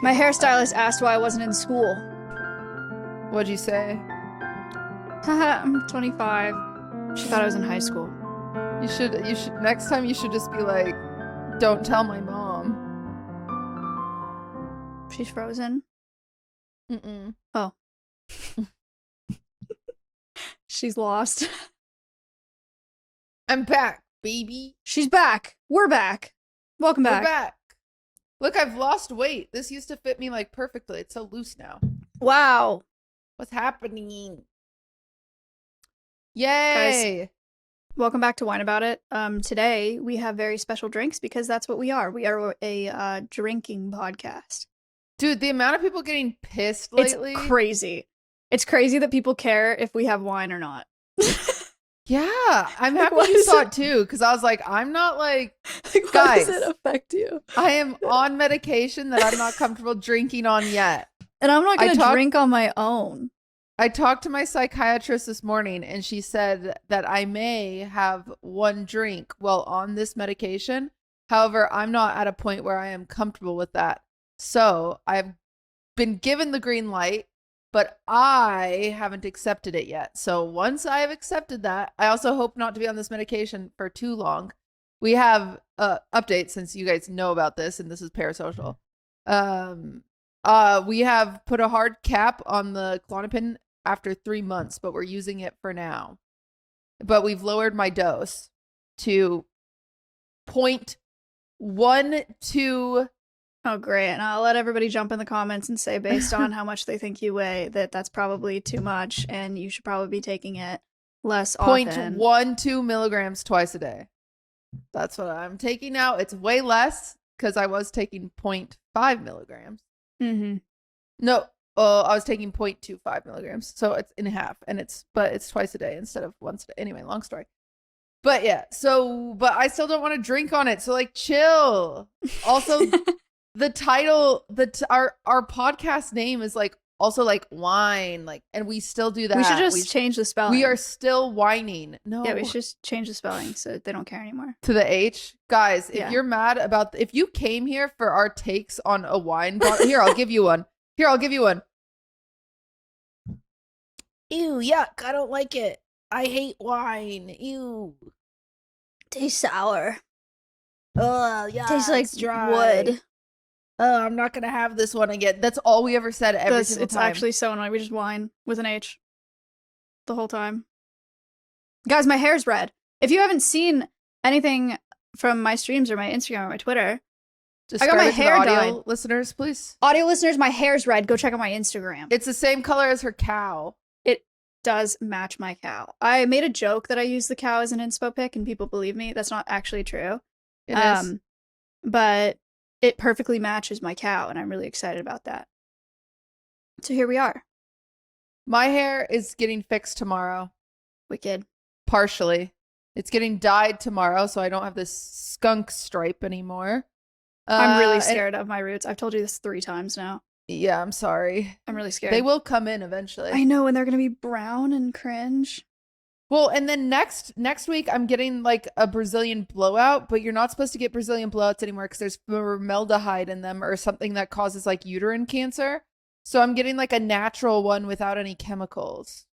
My hairstylist asked why I wasn't in school. What'd you say? Haha, I'm 25. She thought I was in high school. You should, next time you should just be like, don't tell my mom. She's frozen. Mm-mm. Oh. She's lost. I'm back, baby. She's back. We're back. Welcome back. We're back. Look, I've lost weight. This used to fit me like perfectly. It's so loose now. Wow. What's happening? Yay. Guys, welcome back to Wine About It. Today we have very special drinks because that's what we are. We are a drinking podcast. Dude, the amount of people getting pissed lately. It's crazy. It's crazy that people care if we have wine or not. Yeah, I'm Like, happy why you does saw it- it too, because I was like, I'm not like, Like, why does Guys. it affect you? I am on medication that I'm not comfortable drinking on yet. And I'm not I going to talk- drink on my own. I talked to my psychiatrist this morning and she said that I may have one drink while on this medication. However, I'm not at a point where I am comfortable with that. So I've been given the green light, but I haven't accepted it yet. So once I have accepted that, I also hope not to be on this medication for too long. We have updates since you guys know about this, and this is parasocial. We have put a hard cap on the Klonopin after 3 months, but we're using it for now. But we've lowered my dose to 0.12. Oh, great. And I'll let everybody jump in the comments and say, based on how much they think you weigh, that that's probably too much and you should probably be taking it less often. 0.12 milligrams twice a day. That's what I'm taking now. It's way less because I was taking 0.5 milligrams. Mm-hmm. No, I was taking 0.25 milligrams. So it's in half, and it's twice a day instead of once a day. Anyway, long story. But yeah, but I still don't want to drink on it. So like, chill. Also, the title, our podcast name is like also like wine, like, and we still do that. We should just change the spelling. We are still whining. No. Yeah, we should just change the spelling so they don't care anymore. To the H. Guys, if Yeah. you're mad about if you came here for our takes on a wine bottle, here, I'll give you one. Here, I'll give you one. Ew, yuck, I don't like it. I hate wine. Ew. Tastes sour. Oh, yeah. Tastes like it's dry. wood. Oh, I'm not gonna have this one again. That's all we ever said every single It's time. actually so annoying. We just whine with an H the whole time. Guys, my hair's red. If you haven't seen anything from my streams or my Instagram or my Twitter, I got my hair audio dyed. listeners, please. Audio listeners, my hair's red. Go check out my Instagram. It's the same color as her cow. It does match my cow. I made a joke that I used the cow as an inspo pic and people believe me. That's not actually true. It is. But it perfectly matches my cow and I'm really excited about that. So here we are. My hair is getting fixed tomorrow. Wicked. Partially. It's getting dyed tomorrow, so I don't have this skunk stripe anymore. I'm really and- scared of my roots. I've told you this 3 times now. Yeah, I'm sorry. I'm really scared. They will come in eventually. I know, and they're gonna be brown and cringe. Well, and then next week I'm getting like a Brazilian blowout, but you're not supposed to get Brazilian blowouts anymore because there's formaldehyde in them or something that causes like uterine cancer. So I'm getting like a natural one without any chemicals.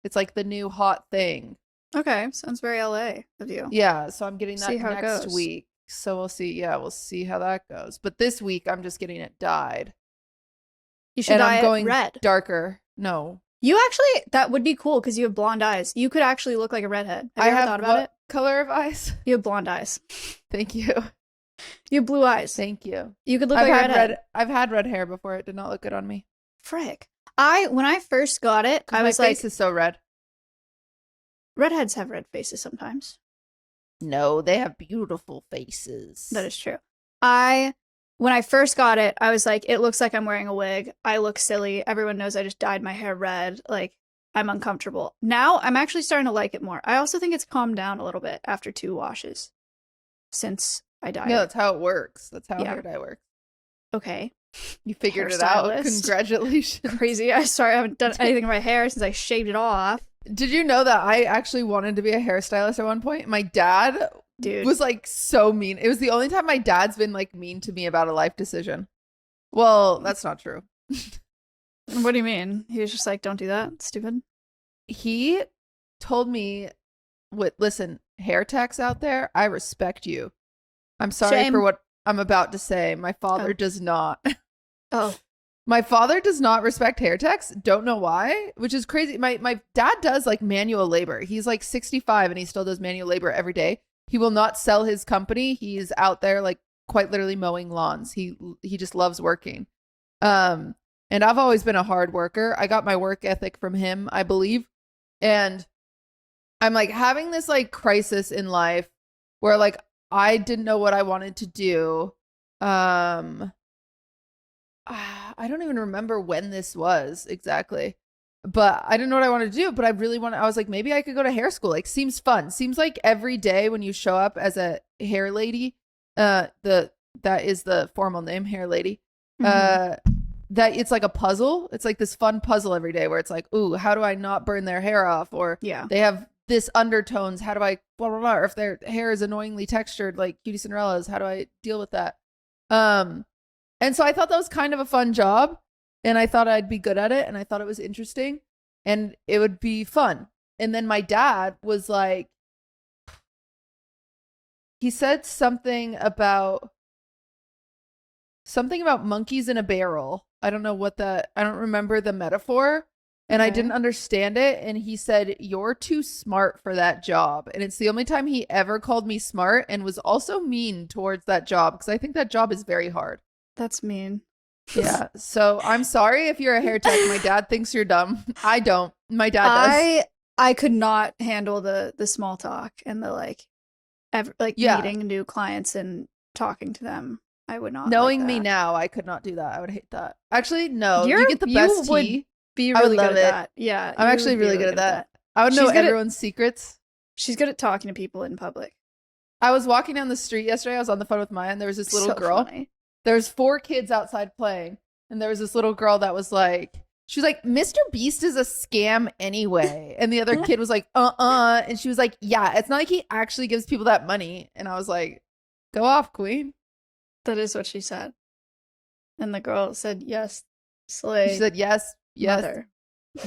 It's like the new hot thing. Okay, sounds very LA of you. Yeah, so I'm getting that See how it next goes. week. So we'll see. Yeah, we'll see how that goes. But this week I'm just getting it dyed. You should And dye I'm it going red. darker. No. You actually, that would be cool because you have blonde eyes. You could actually look like a redhead. Have you ever thought about what it? color of eyes? You have blonde eyes. Thank you. You have blue eyes. Thank you. You could look like a redhead. I've had red hair before. It did not look good on me. Frick. When I first got it, I My was like, face is so red. redheads have red faces sometimes. No, they have beautiful faces. That is true. When I first got it, I was like, it looks like I'm wearing a wig. I look silly. Everyone knows I just dyed my hair red. Like, I'm uncomfortable. Now, I'm actually starting to like it more. I also think it's calmed down a little bit after 2 washes since I dyed Yeah, it. that's how it works. That's how Yeah. hair dye works. Okay. You figured it out. Hairstylist. Congratulations. Crazy. I haven't done anything to my hair since I shaved it off. Did you know that I actually wanted to be a hairstylist at one point? My dad Dude. was like so mean. It was the only time my dad's been like mean to me about a life decision. Well, that's not true. What do you mean? He was just like, don't do that. It's stupid. He told me, listen, hair techs out there, I respect you. I'm sorry Shame. for what I'm about to say. My father Oh. does not. Oh. My father does not respect hair techs. Don't know why, which is crazy. My dad does like manual labor. He's like 65 and he still does manual labor every day. He will not sell his company. He's out there like quite literally mowing lawns. He just loves working. And I've always been a hard worker. I got my work ethic from him, I believe. And I'm like having this like crisis in life where like I didn't know what I wanted to do. I don't even remember when this was exactly, but I didn't know what I wanted to do. But I was like, maybe I could go to hair school. Like, seems fun. Seems like every day when you show up as a hair lady, that is the formal name, hair lady. That it's like a puzzle. It's like this fun puzzle every day where it's like, ooh, how do I not burn their hair off? Or they have this undertones. How do I blah blah blah? Or if their hair is annoyingly textured like Cutie Cinderella's, how do I deal with that? And so I thought that was kind of a fun job, and I thought I'd be good at it, and I thought it was interesting, and it would be fun. And then my dad was like, he said something about monkeys in a barrel. I don't remember the metaphor, and I didn't understand it. And he said, "You're too smart for that job." And it's the only time he ever called me smart, and was also mean towards that job, because I think that job is very hard. That's mean. Yeah. So I'm sorry if you're a hair tech. My dad thinks you're dumb. I don't. My dad does. I could not handle the small talk and the meeting new clients and talking to them. I would not. Knowing me now, I could not do that. I would hate that. Actually, no. You get the you best would tea. Be I would really love good at it. that. Yeah. I'm actually really good at that. I would know everyone's secrets. She's good at talking to people in public. I was walking down the street yesterday. I was on the phone with Maya, and there was this little girl. Funny. There's 4 kids outside playing, and there was this little girl that was like, she was like, "Mr. Beast is a scam anyway." And the other kid was like, and she was like, "Yeah, it's not like he actually gives people that money." And I was like, "Go off, queen." That is what she said. And the girl said, "Yes, slay." She said, "Yes,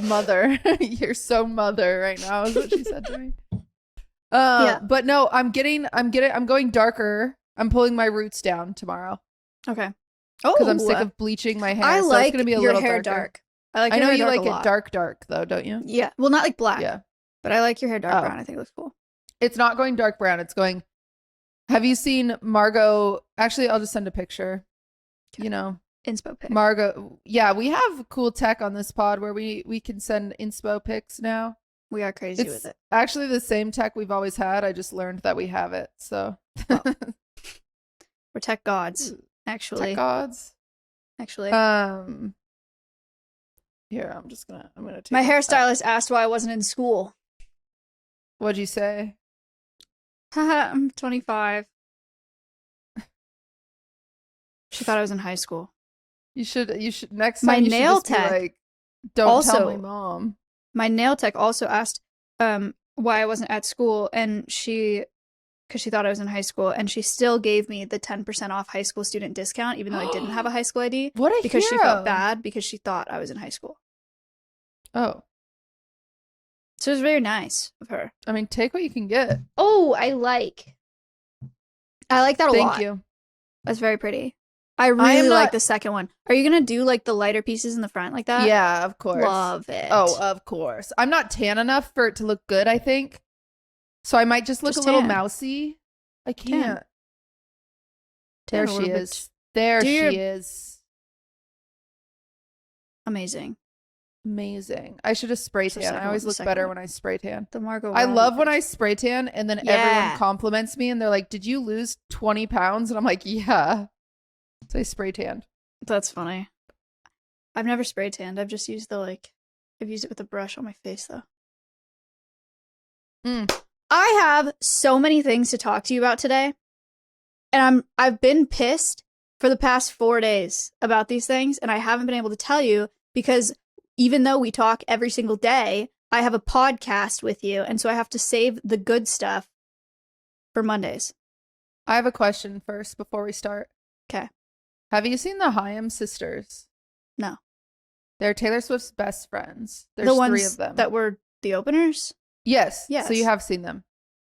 mother." You're so mother right now is what she said to me. But no, I'm going darker. I'm pulling my roots down tomorrow. Okay. Oh, because I'm sick of bleaching my hair. I like it's gonna be a your little hair darker. dark. I like. I your know hair you dark like a lot. it dark though, don't you? Yeah. Well, not like black. Yeah. But I like your hair dark brown. I think it looks cool. It's not going dark brown. It's going. Have you seen Margot? Actually, I'll just send a picture. Okay. You know, inspo pic. Margot. Yeah, we have cool tech on this pod where we can send inspo pics now. We are crazy with it. Actually, the same tech we've always had. I just learned that we have it. So well, we're tech gods. Actually, tech gods. Actually, here I'm gonna take my hairstylist asked why I wasn't in school. What'd you say? Haha, I'm 25. She thought I was in high school. You should next time. My you nail should just tech be like, don't tell my mom. My nail tech also asked why I wasn't at school, and because she thought I was in high school, and she still gave me the 10% off high school student discount, even though I didn't have a high school ID. What a because hero. she felt bad because she thought I was in high school. Oh. So it was very nice of her. I mean, take what you can get. Oh, I like that a lot. Thank you. That's very pretty. I really like the second one. Are you going to do like the lighter pieces in the front like that? Yeah, of course. Love it. Oh, of course. I'm not tan enough for it to look good, I think. So I might just look a little mousy. I can't. There she is. There she is. Amazing. Amazing. I should have spray tan. I always look better when I spray tan. The Margot. I love when I spray tan and then everyone compliments me and they're like, "Did you lose 20 pounds?" And I'm like, "Yeah." So I spray tanned. That's funny. I've never spray tanned. I've just used I've used it with a brush on my face though. I have so many things to talk to you about today. And I've been pissed for the past 4 days about these things, and I haven't been able to tell you because even though we talk every single day, I have a podcast with you, and so I have to save the good stuff for Mondays. I have a question first before we start. Okay. Have you seen the Haim sisters? No. They're Taylor Swift's best friends. There's The ones 3 of them. that were the openers? Yes. Yes. So you have seen them.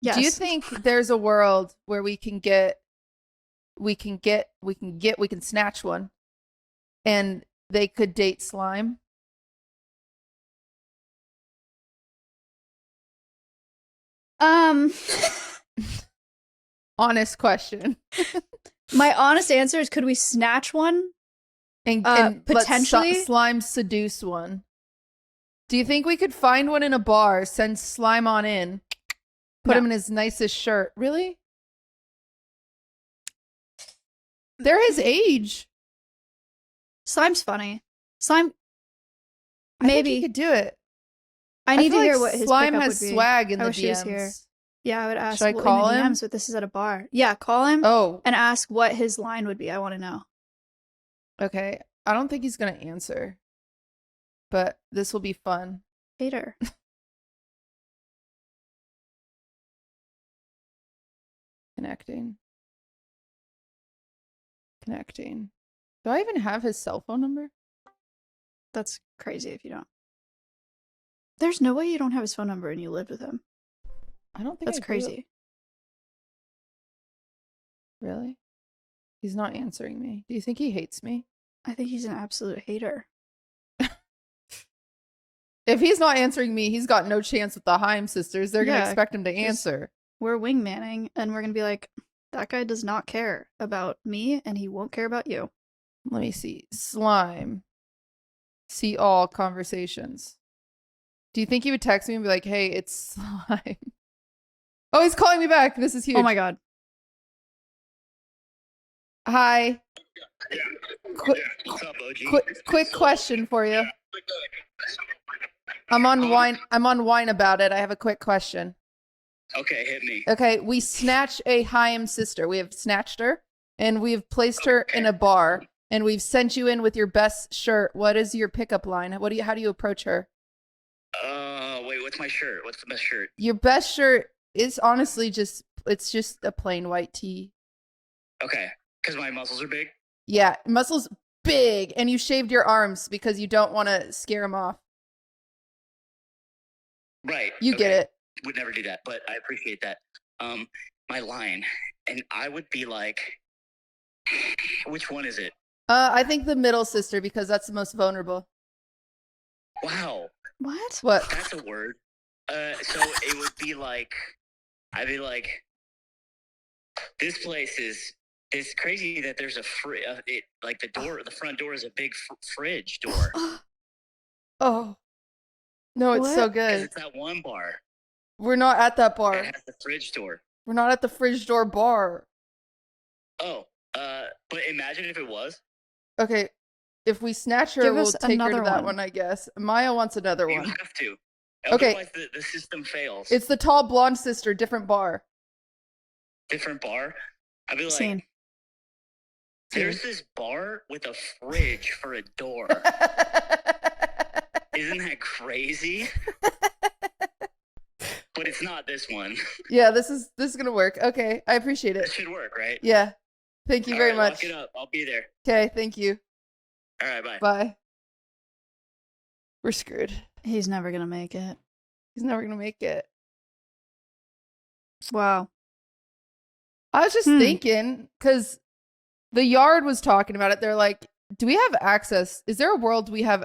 Yes. Do you think there's a world where we can snatch one and they could date slime? Honest question. My honest answer is, could we snatch one? And potentially let slime seduce one. Do you think we could find one in a bar, send slime on in, put him in his nicest shirt? Really? They're his age. Slime's funny. Slime. I think Maybe he could do it. I need feel to hear like what his slime pickup has would be. swag in I the wish he was here. DMs. Yeah, I would ask. Should I well, call in the him? DMs, but this is at a bar. Yeah, call him. Oh, And ask what his line would be. I want to know. okay. I don't think he's gonna answer, but this will be fun. Hater. Connecting. Do I even have his cell phone number? That's crazy if you don't. There's no way you don't have his phone number and you lived with him. I don't think That's I do. crazy. Really? He's not answering me. Do you think he hates me? I think he's an absolute hater. If he's not answering me, he's got no chance with the Haim sisters. They're going to Yeah, expect him to answer. We're wingmanning, and we're going to be like, that guy does not care about me, and he won't care about you. Let me see. Slime. See all conversations. Do you think he would text me and be like, hey, it's Slime? Oh, he's calling me back. This is huge. Oh my god. Hi. What's up, OG? Quick question for you. I'm on wine about it. I have a quick question. Okay, hit me. Okay, we snatch a Haim sister. We have snatched her, and we've placed her in a bar, and we've sent you in with your best shirt. What is your pickup line? How do you approach her? Wait, what's my shirt? What's the best shirt? Your best shirt is honestly just a plain white tee. Okay, because my muscles are big. Yeah, muscles big, and you shaved your arms because you don't want to scare him off. Right. You get it. Would never do that, but I appreciate that. My line, and I would be like, which one is it? I think the middle sister, because that's the most vulnerable. Wow, What? What? that's a word. So it would be like, I'd be like, this place is. It's crazy that there's a the front door is a big fridge door. Oh. No, it's What? so 'Cause good. it's that one bar We're not at that bar. that has the fridge door. We're not at the fridge door bar. Oh, but imagine if it was. Okay, if we snatch her, Give we'll us take her to another that one. one, I guess. Maya wants another You one. have to. Okay. Otherwise, the system fails. It's the tall blonde sister, different bar. Different bar. I'd be like, Scene. there's this bar with a fridge for a door. Isn't that crazy? But it's not this one. Yeah, this is gonna work. Okay, I appreciate It it. should work, right? Yeah, thank you very All right, much. Lock it up. I'll be there. Okay, thank you. All right, bye. Bye. We're screwed. He's never gonna make it. He's never gonna make it. Wow. I was just thinking, because the Yard was talking about it. They're like, do we have access? Is there a world we have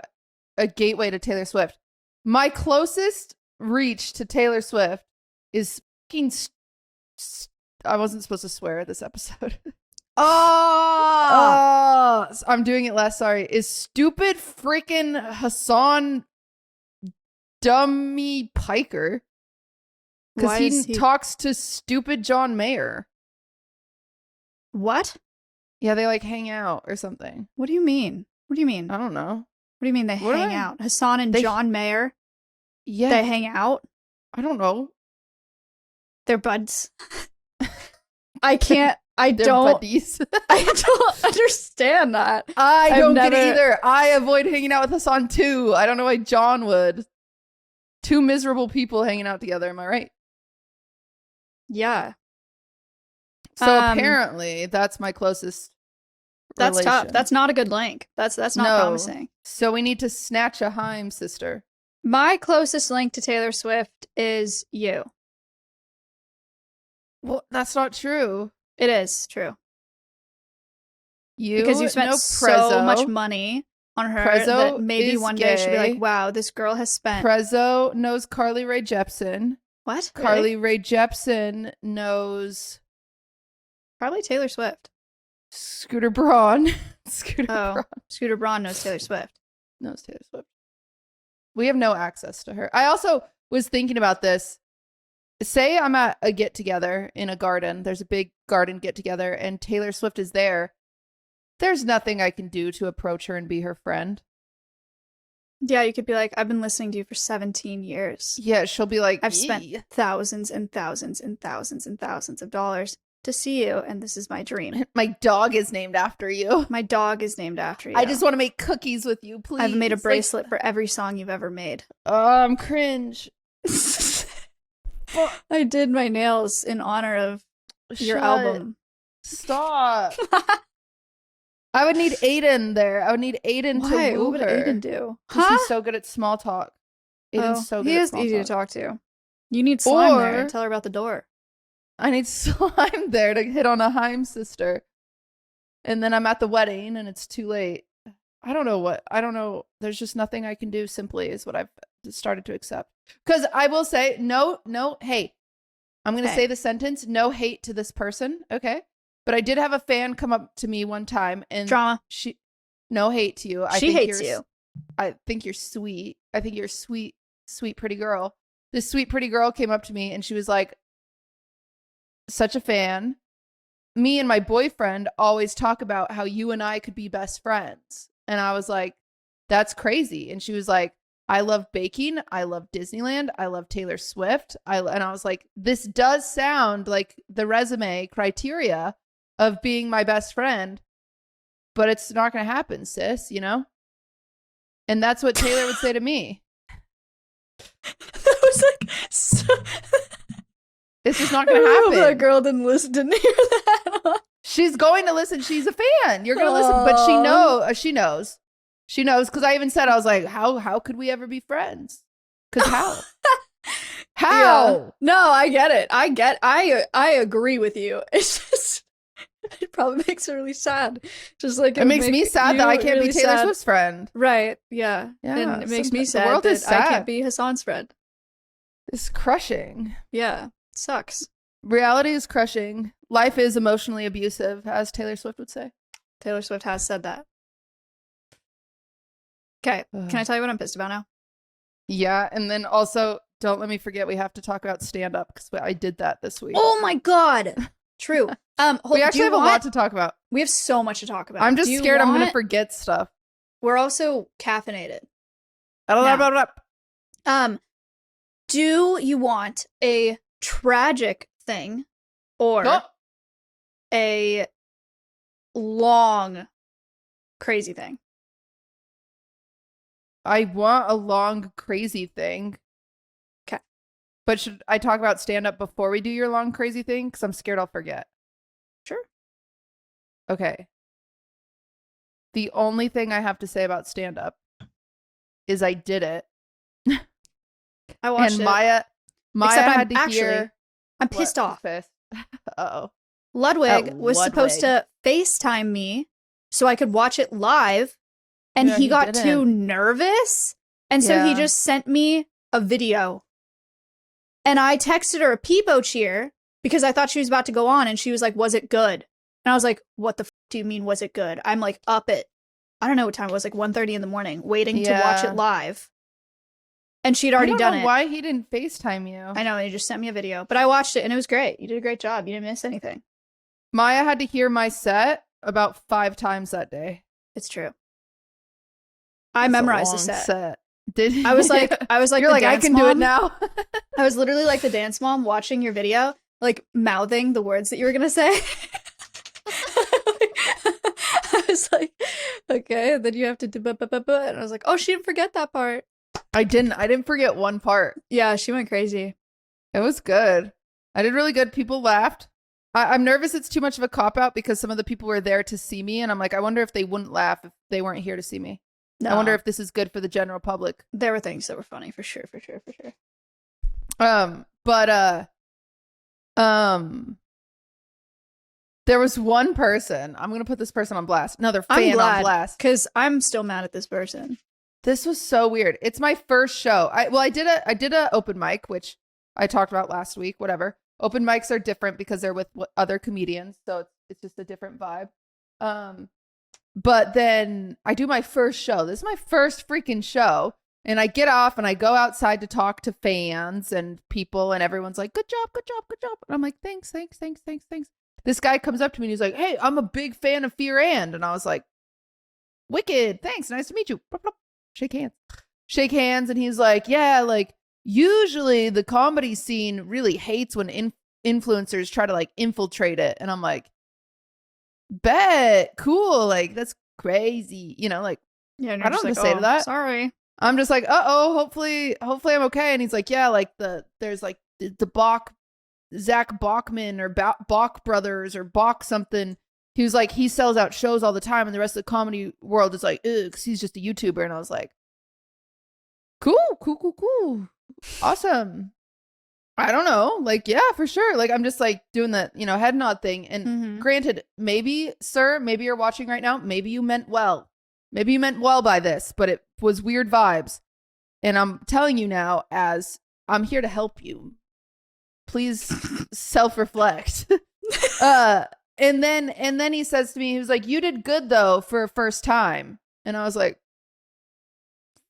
a gateway to Taylor Swift? My closest reach to Taylor Swift is fucking. I wasn't supposed to swear at this episode. Oh! I'm doing it less. Sorry. Is stupid freaking Hassan Dummy Piker. Because Why he is he- talks to stupid John Mayer. What? Yeah, they like hang out or something. What do you mean? What do you mean? I don't know. What do you mean they What do hang I- out? Hassan and They- John Mayer, Yeah. they hang out? I don't know. They're buds. I can't. I They're don't. buddies. I don't understand that. I I've don't get it never- either. I avoid hanging out with Hassan too. I don't know why John would. Two miserable people hanging out together. Am I right? Yeah. So apparently that's my closest That's tough. relation. That's not a good link. That's not No. promising. So we need to snatch a Haim sister. My closest link to Taylor Swift is you. Well, that's not true. It is true. You Because you spent know so much money on her Prezzo that maybe is one day she'll be gay. like, wow, this girl has spent... Prezzo knows Carly Rae Jepsen. What? Carly Really? Rae Jepsen knows Probably Taylor Swift. Scooter Braun. Scooter Oh, Braun Scooter Braun knows Taylor Swift. knows Taylor Swift. We have no access to her. I also was thinking about this. Say I'm at a get together in a garden. There's a big garden get together and Taylor Swift is there. There's nothing I can do to approach her and be her friend. Yeah, you could be like, I've been listening to you for 17 years. Yeah, she'll be like, I've spent "Eee." thousands and thousands and thousands and thousands of dollars to see you, and this is my dream. My dog is named after you. My dog is named after you. I just want to make cookies with you, please. I've made a Like, bracelet for every song you've ever made. I'm cringe. I did my nails in honor of your Shut- album. Stop. I would need Aiden there. I would need Aiden Why? to What woo would her. Aiden do? Because he's so good at small talk. Aiden's Oh, so good he at is small easy talk. to talk to. You need slime there. Or- Tell her about the door. I need slime there to hit on a Haim sister. And then I'm at the wedding and it's too late. I don't know. There's just nothing I can do, simply is what I've started to accept. Because I will say, no hate. I'm going to Okay. say the sentence, no hate to this person. Okay. But I did have a fan come up to me one time and Drama. no hate to you. She hates you. I think you're sweet. I think you're a sweet, sweet, pretty girl. This sweet, pretty girl came up to me and she was like, such a fan. Me and my boyfriend always talk about how you and I could be best friends. And I was like, that's crazy. And she was like, I love baking. I love Disneyland. I love Taylor Swift. And I was like, this does sound like the resume criteria of being my best friend, but it's not going to happen, sis, you know? And that's what Taylor would say to me. That was like so... It's just not going to happen. That girl didn't hear that. She's going to listen. She's a fan. You're going to listen, but she knows. She knows because I even said, I was like, how could we ever be friends? Because how? How? Yeah. No, I get it. I agree with you. It's just it probably makes her really sad. Just like It makes me sad that I can't really be Taylor sad. Swift's friend. Right. Yeah. Yeah, And it makes me sometimes the sad world that is sad. I can't be Hassan's friend. It's crushing. Yeah. Sucks. Reality is crushing. Life is emotionally abusive, as Taylor Swift would say. Taylor Swift has said that. Okay. Can I tell you what I'm pissed about now? Yeah, and then also, don't let me forget, we have to talk about stand-up because I did that this week. Oh my god. True. We actually have a lot to talk about. We have so much to talk about. I'm just Do you scared I'm going to want- forget stuff. We're also caffeinated. Do you want a tragic thing or Oh, a long crazy thing? I want a long, crazy thing. 'Kay. But should I talk about stand-up before we do your long, crazy thing? Because I'm scared I'll forget. Sure. Okay. The only thing I have to say about stand-up is I did it. I watched And it. Maya Except had to I'm hear. pissed off. Pissed. Uh-oh. Ludwig Oh, was supposed to FaceTime me so I could watch it live, and Yeah, he he got didn't. too nervous, and so he Yeah. just sent me a video. And I texted her a peepo cheer because I thought she was about to go on, and she was like, "Was it good?" And I was like, "What the f do you mean, was it good?" I'm like up at, I don't know what time it was, like 1:30 in the morning, waiting to watch Yeah. it live. And she'd already I don't done know it. why he didn't FaceTime you. I know, and he just sent me a video. But I watched it, and it was great. You did a great job. You didn't miss anything. Maya had to hear my set about 5 times that day. It's true. I It's a memorized the long set. Did I was like you're the like, I dance can do it mom. now. I was literally like the dance mom watching your video, like mouthing the words that you were gonna say. I was like, okay, and then you have to do and I was like, oh, she didn't forget that part. I didn't forget one part. Yeah, she went crazy. It was good. I did really good. People laughed. I'm nervous it's too much of a cop-out because some of the people were there to see me, and I'm like, I wonder if they wouldn't laugh if they weren't here to see me. No. I wonder if this is good for the general public. There were things that were funny, for sure. There was one person. I'm gonna put this person on blast. Another fan on blast. Because I'm still mad at this person. This was so weird. It's my first show. I did a open mic, which I talked about last week. Whatever. Open mics are different because they're with other comedians, so it's just a different vibe. But then I do my first show. This is my first freaking show. And I get off and I go outside to talk to fans and people, and everyone's like, good job, good job, good job. And I'm like, thanks. This guy comes up to me and he's like, hey, I'm a big fan of Fear And I was like, wicked, thanks, nice to meet you. Shake hands. And he's like, yeah, like usually the comedy scene really hates when influencers try to like infiltrate it. And I'm like, bet, cool, like that's crazy, like, yeah, I don't know what to say to that. Sorry. I'm just like, hopefully I'm okay. And he's like, yeah, like there's like the Zach Bachman or Bach brothers or Bach something. He was like, he sells out shows all the time, and the rest of the comedy world is like, ugh, because he's just a YouTuber. And I was like, cool, awesome. I don't know, like, yeah, for sure. Like, I'm just like doing the, head nod thing. And granted, maybe, sir, maybe you're watching right now. Maybe you meant well. Maybe you meant well by this, but it was weird vibes. And I'm telling you now, as I'm here to help you. Please self-reflect. And then he says to me, he was like, you did good though for a first time. And I was like,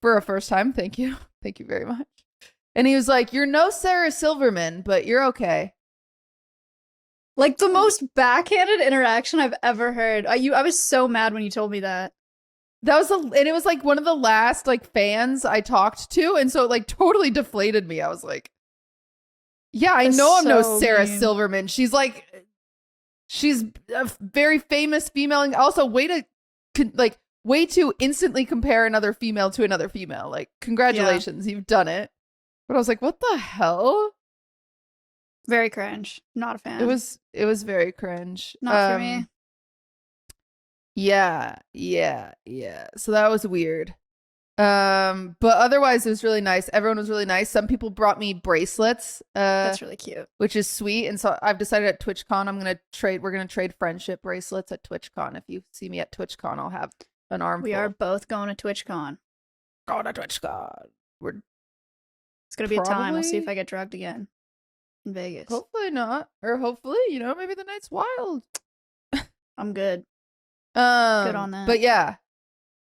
for a first time, thank you. Thank you very much. And he was like, you're no Sarah Silverman, but you're okay. Like the most backhanded interaction I've ever heard. I was so mad when you told me that. And it was like one of the last like fans I talked to, and so it like totally deflated me. I was like, yeah, I know I'm no Sarah Silverman. She's a very famous female, and also way to instantly compare another female to another female. Like, congratulations, you've done it. But I was like, what the hell? Very cringe. Not a fan. It was very cringe. Not for me. Yeah. So that was weird. But otherwise it was really nice. Everyone was really nice. Some people brought me bracelets. That's really cute. Which is sweet. And so I've decided at TwitchCon we're gonna trade friendship bracelets at TwitchCon. If you see me at TwitchCon, I'll have an armful. We are both going to TwitchCon. Going to TwitchCon. It's gonna be a time. We'll see if I get drugged again in Vegas. Hopefully not. Or hopefully, maybe the night's wild. I'm good. Good on that. But yeah.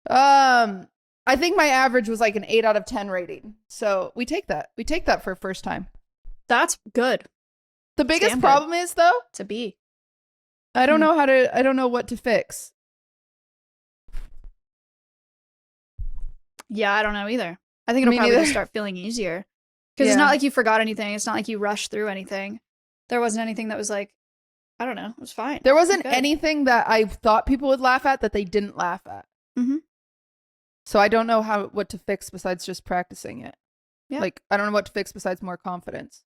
I think my average was like an 8 out of 10 rating. So we take that. We take that for a first time. That's good. The biggest problem is though, to be. I don't know what to fix. Yeah, I don't know either. I think it'll probably just start feeling easier. Because it's not like you forgot anything. It's not like you rushed through anything. There wasn't anything that was like, I don't know. It was fine. There wasn't anything that I thought people would laugh at that they didn't laugh at. Mm-hmm. So I don't know what to fix besides just practicing it. Yeah. Like, I don't know what to fix besides more confidence.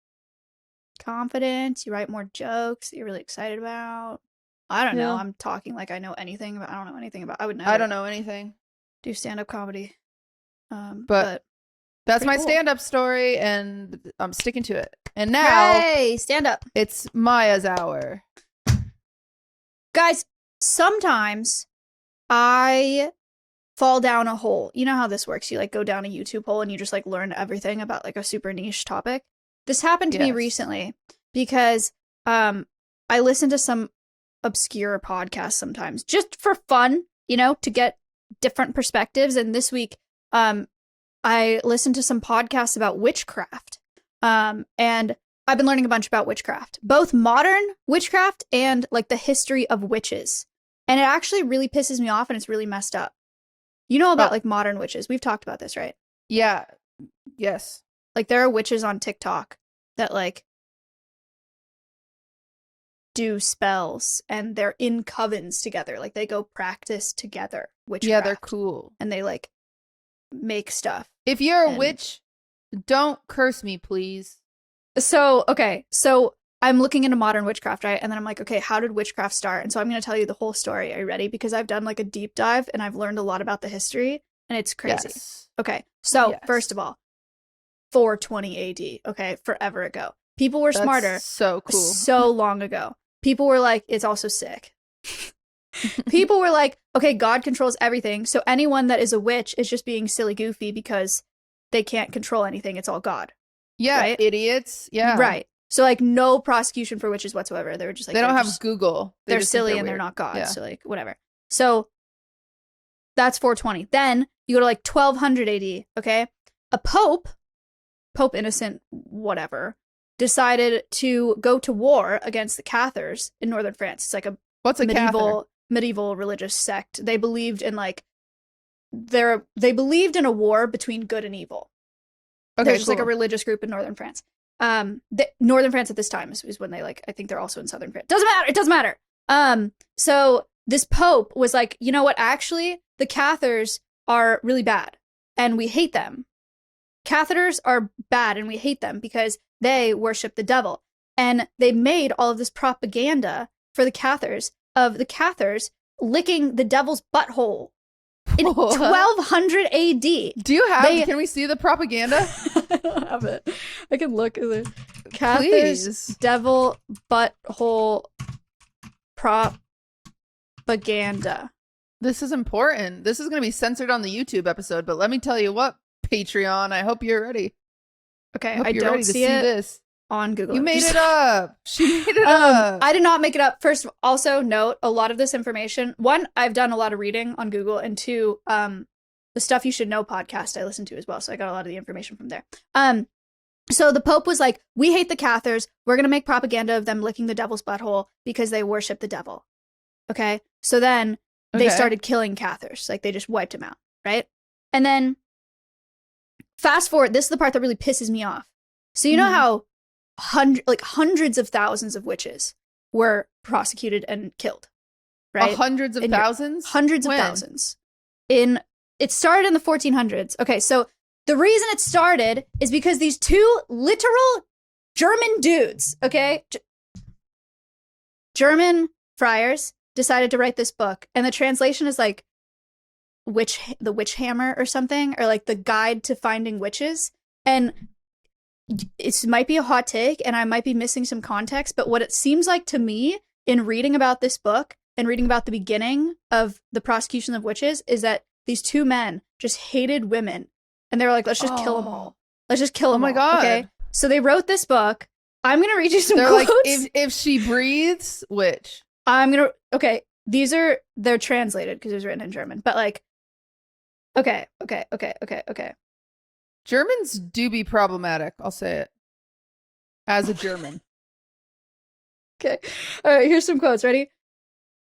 Confidence. You write more jokes that you're really excited about. I don't know. I'm talking like I know anything about. I don't know anything about. I don't know anything. Do stand-up comedy. But that's my stand-up story, and I'm sticking to it. And now, hey, stand up. It's Maya's hour. Guys, sometimes I fall down a hole. You know how this works. You like go down a YouTube hole and you just like learn everything about like a super niche topic. This happened to me recently because I listen to some obscure podcasts sometimes just for fun, to get different perspectives. And this week, I listened to some podcasts about witchcraft. And I've been learning a bunch about witchcraft, both modern witchcraft and like the history of witches. And it actually really pisses me off and it's really messed up. You know about like modern witches. We've talked about this, right? Yeah. Yes. Like there are witches on TikTok that like do spells and they're in covens together. Like they go practice together. Witchcraft. Yeah, they're cool. And they like make stuff. If you're a witch, don't curse me, please. So, okay. So I'm looking into modern witchcraft, right? And then I'm like, okay, how did witchcraft start? And so I'm going to tell you the whole story. Are you ready? Because I've done like a deep dive and I've learned a lot about the history and it's crazy. Yes. Okay. So Yes. first of all, 420 AD. Okay. Forever ago. People were That's smarter. so cool. So long ago. People were like, it's also sick. People were like, okay, God controls everything. So anyone that is a witch is just being silly goofy because they can't control anything. It's all God. Yeah, right? idiots. Yeah. Right. So like no prosecution for witches whatsoever. They were just like, they don't have just, Google. They're just think silly and they're weird. not God. Yeah. So like whatever. So that's 420. Then you go to like 1200 AD. Okay. A Pope Innocent, whatever, decided to go to war against the Cathars in northern France. It's like a What's a medieval religious sect. They believed in like they believed in a war between good and evil. Okay, There's just like a religious group in northern France. Northern France at this time is when they like, I think they're also in southern France. Doesn't matter. It doesn't matter. So this Pope was like, you know what? Actually, the Cathars are really bad and we hate them. Cathars are bad and we hate them because they worship the devil. And they made all of this propaganda for the Cathars of the Cathars licking the devil's butthole in 1200 AD. Do you have, can we see the propaganda? I don't have it. I can look at it. Cathars devil butthole propaganda. This is important. This is going to be censored on the YouTube episode, but let me tell you what, Patreon, I hope you're ready. Okay, I don't see it this on Google. You made it up. She made it up. I did not make it up. First, also note, a lot of this information, one, I've done a lot of reading on Google, and two, the Stuff You Should Know podcast I listened to as well, so I got a lot of the information from there. So the Pope was like, we hate the Cathars. We're going to make propaganda of them licking the devil's butthole because they worship the devil. Okay? So then they started killing Cathars. Like, they just wiped them out, right? And then, fast forward, this is the part that really pisses me off. So you know how hundreds of thousands of witches were prosecuted and killed, right? Hundreds of thousands? Hundreds of thousands. It started in the 1400s. Okay, so the reason it started is because these two literal German dudes, okay? German friars decided to write this book, and the translation is like the witch hammer or something, or like the guide to finding witches. And it might be a hot take and I might be missing some context, but what it seems like to me in reading about this book and reading about the beginning of the prosecution of witches is that these two men just hated women and they were like, let's just kill them all. Let's just kill them all. Oh my God. Okay. So they wrote this book. I'm going to read you some quotes. Like, if she breathes, witch. Okay. They're translated because it was written in German, but like, okay. Germans do be problematic. I'll say it. As a German. Okay. All right, here's some quotes. Ready?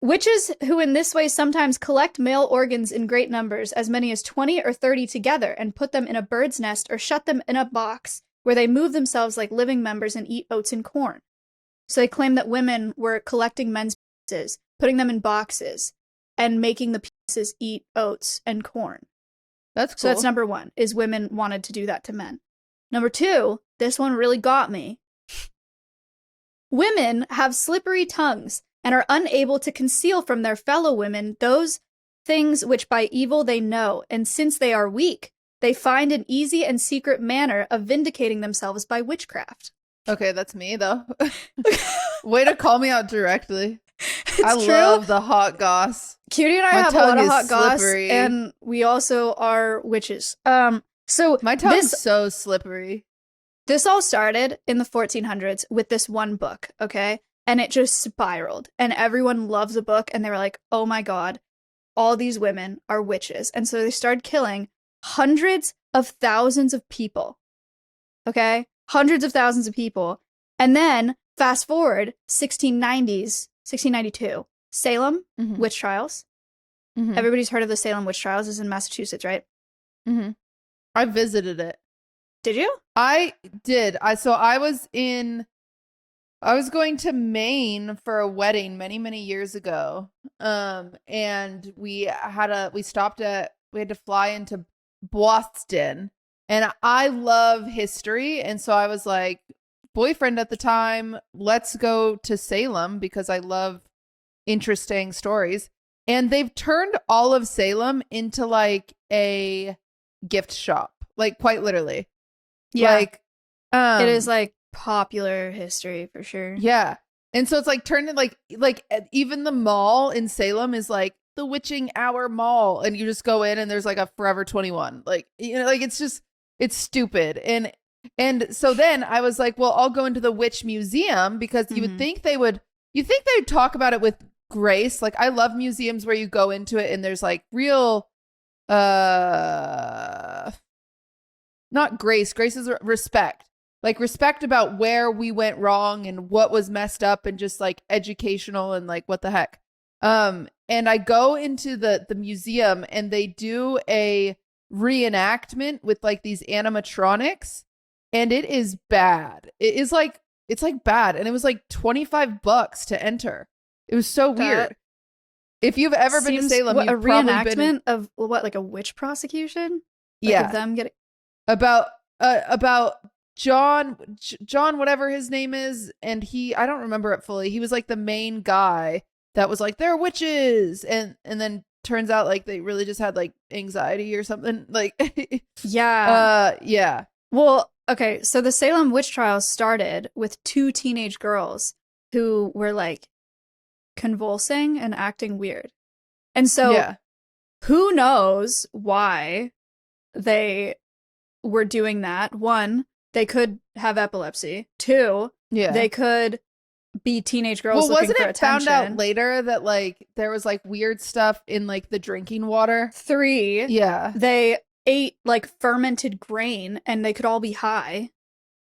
Witches who in this way sometimes collect male organs in great numbers, as many as 20 or 30 together, and put them in a bird's nest or shut them in a box where they move themselves like living members and eat oats and corn. So they claim that women were collecting men's pieces, putting them in boxes, and making the pieces eat oats and corn. That's cool. So that's number one, is women wanted to do that to men. Number two, this one really got me. Women have slippery tongues and are unable to conceal from their fellow women those things which by evil they know, and since they are weak, they find an easy and secret manner of vindicating themselves by witchcraft. Okay, that's me, though. Way to call me out directly. I true. love the hot goss. Cutie and I have a lot of hot goss, and we also are witches. So my tongue's so slippery. This all started in the 1400s with this one book, okay? And it just spiraled, and everyone loves the book, and they were like, oh my God, all these women are witches. And so they started killing hundreds of thousands of people, okay? Hundreds of thousands of people. And then fast forward 1692, Salem witch trials. Everybody's heard of the Salem witch trials. It's in Massachusetts, right? I visited it. Did you? I did. I was going to Maine for a wedding many years ago. And we had to fly into Boston, and I love history. And so I was like, boyfriend at the time, let's go to Salem because I love interesting stories. And they've turned all of Salem into like a gift shop, like quite literally. Yeah. Like, it is like popular history for sure. Yeah. And so it's like turned like even the mall in Salem is like the Witching Hour Mall, and you just go in and there's like a Forever 21. Like, you know, like it's stupid. And so then I was like, well, I'll go into the Witch Museum because you would think they'd talk about it with grace. Like, I love museums where you go into it and there's like real not grace. Grace is respect. Like respect about where we went wrong and what was messed up, and just like educational and like what the heck. And I go into the museum and they do a reenactment with like these animatronics, and it is bad. It's like bad, and it was like $25 to enter. It was so weird. If you've ever been to Salem, you've probably reenactment of what, like a witch prosecution? Like yeah, of them getting about John, whatever his name is, and I don't remember it fully. He was like the main guy that was like, they're witches, and then turns out like they really just had like anxiety or something. Like, yeah. Well, okay, so the Salem witch trials started with 2 teenage girls who were like convulsing and acting weird, and so who knows why they were doing that. 1, they could have epilepsy. 2, they could be teenage girls looking for attention. Wasn't it found out later that like there was like weird stuff in like the drinking water? 3, they ate like fermented grain and they could all be high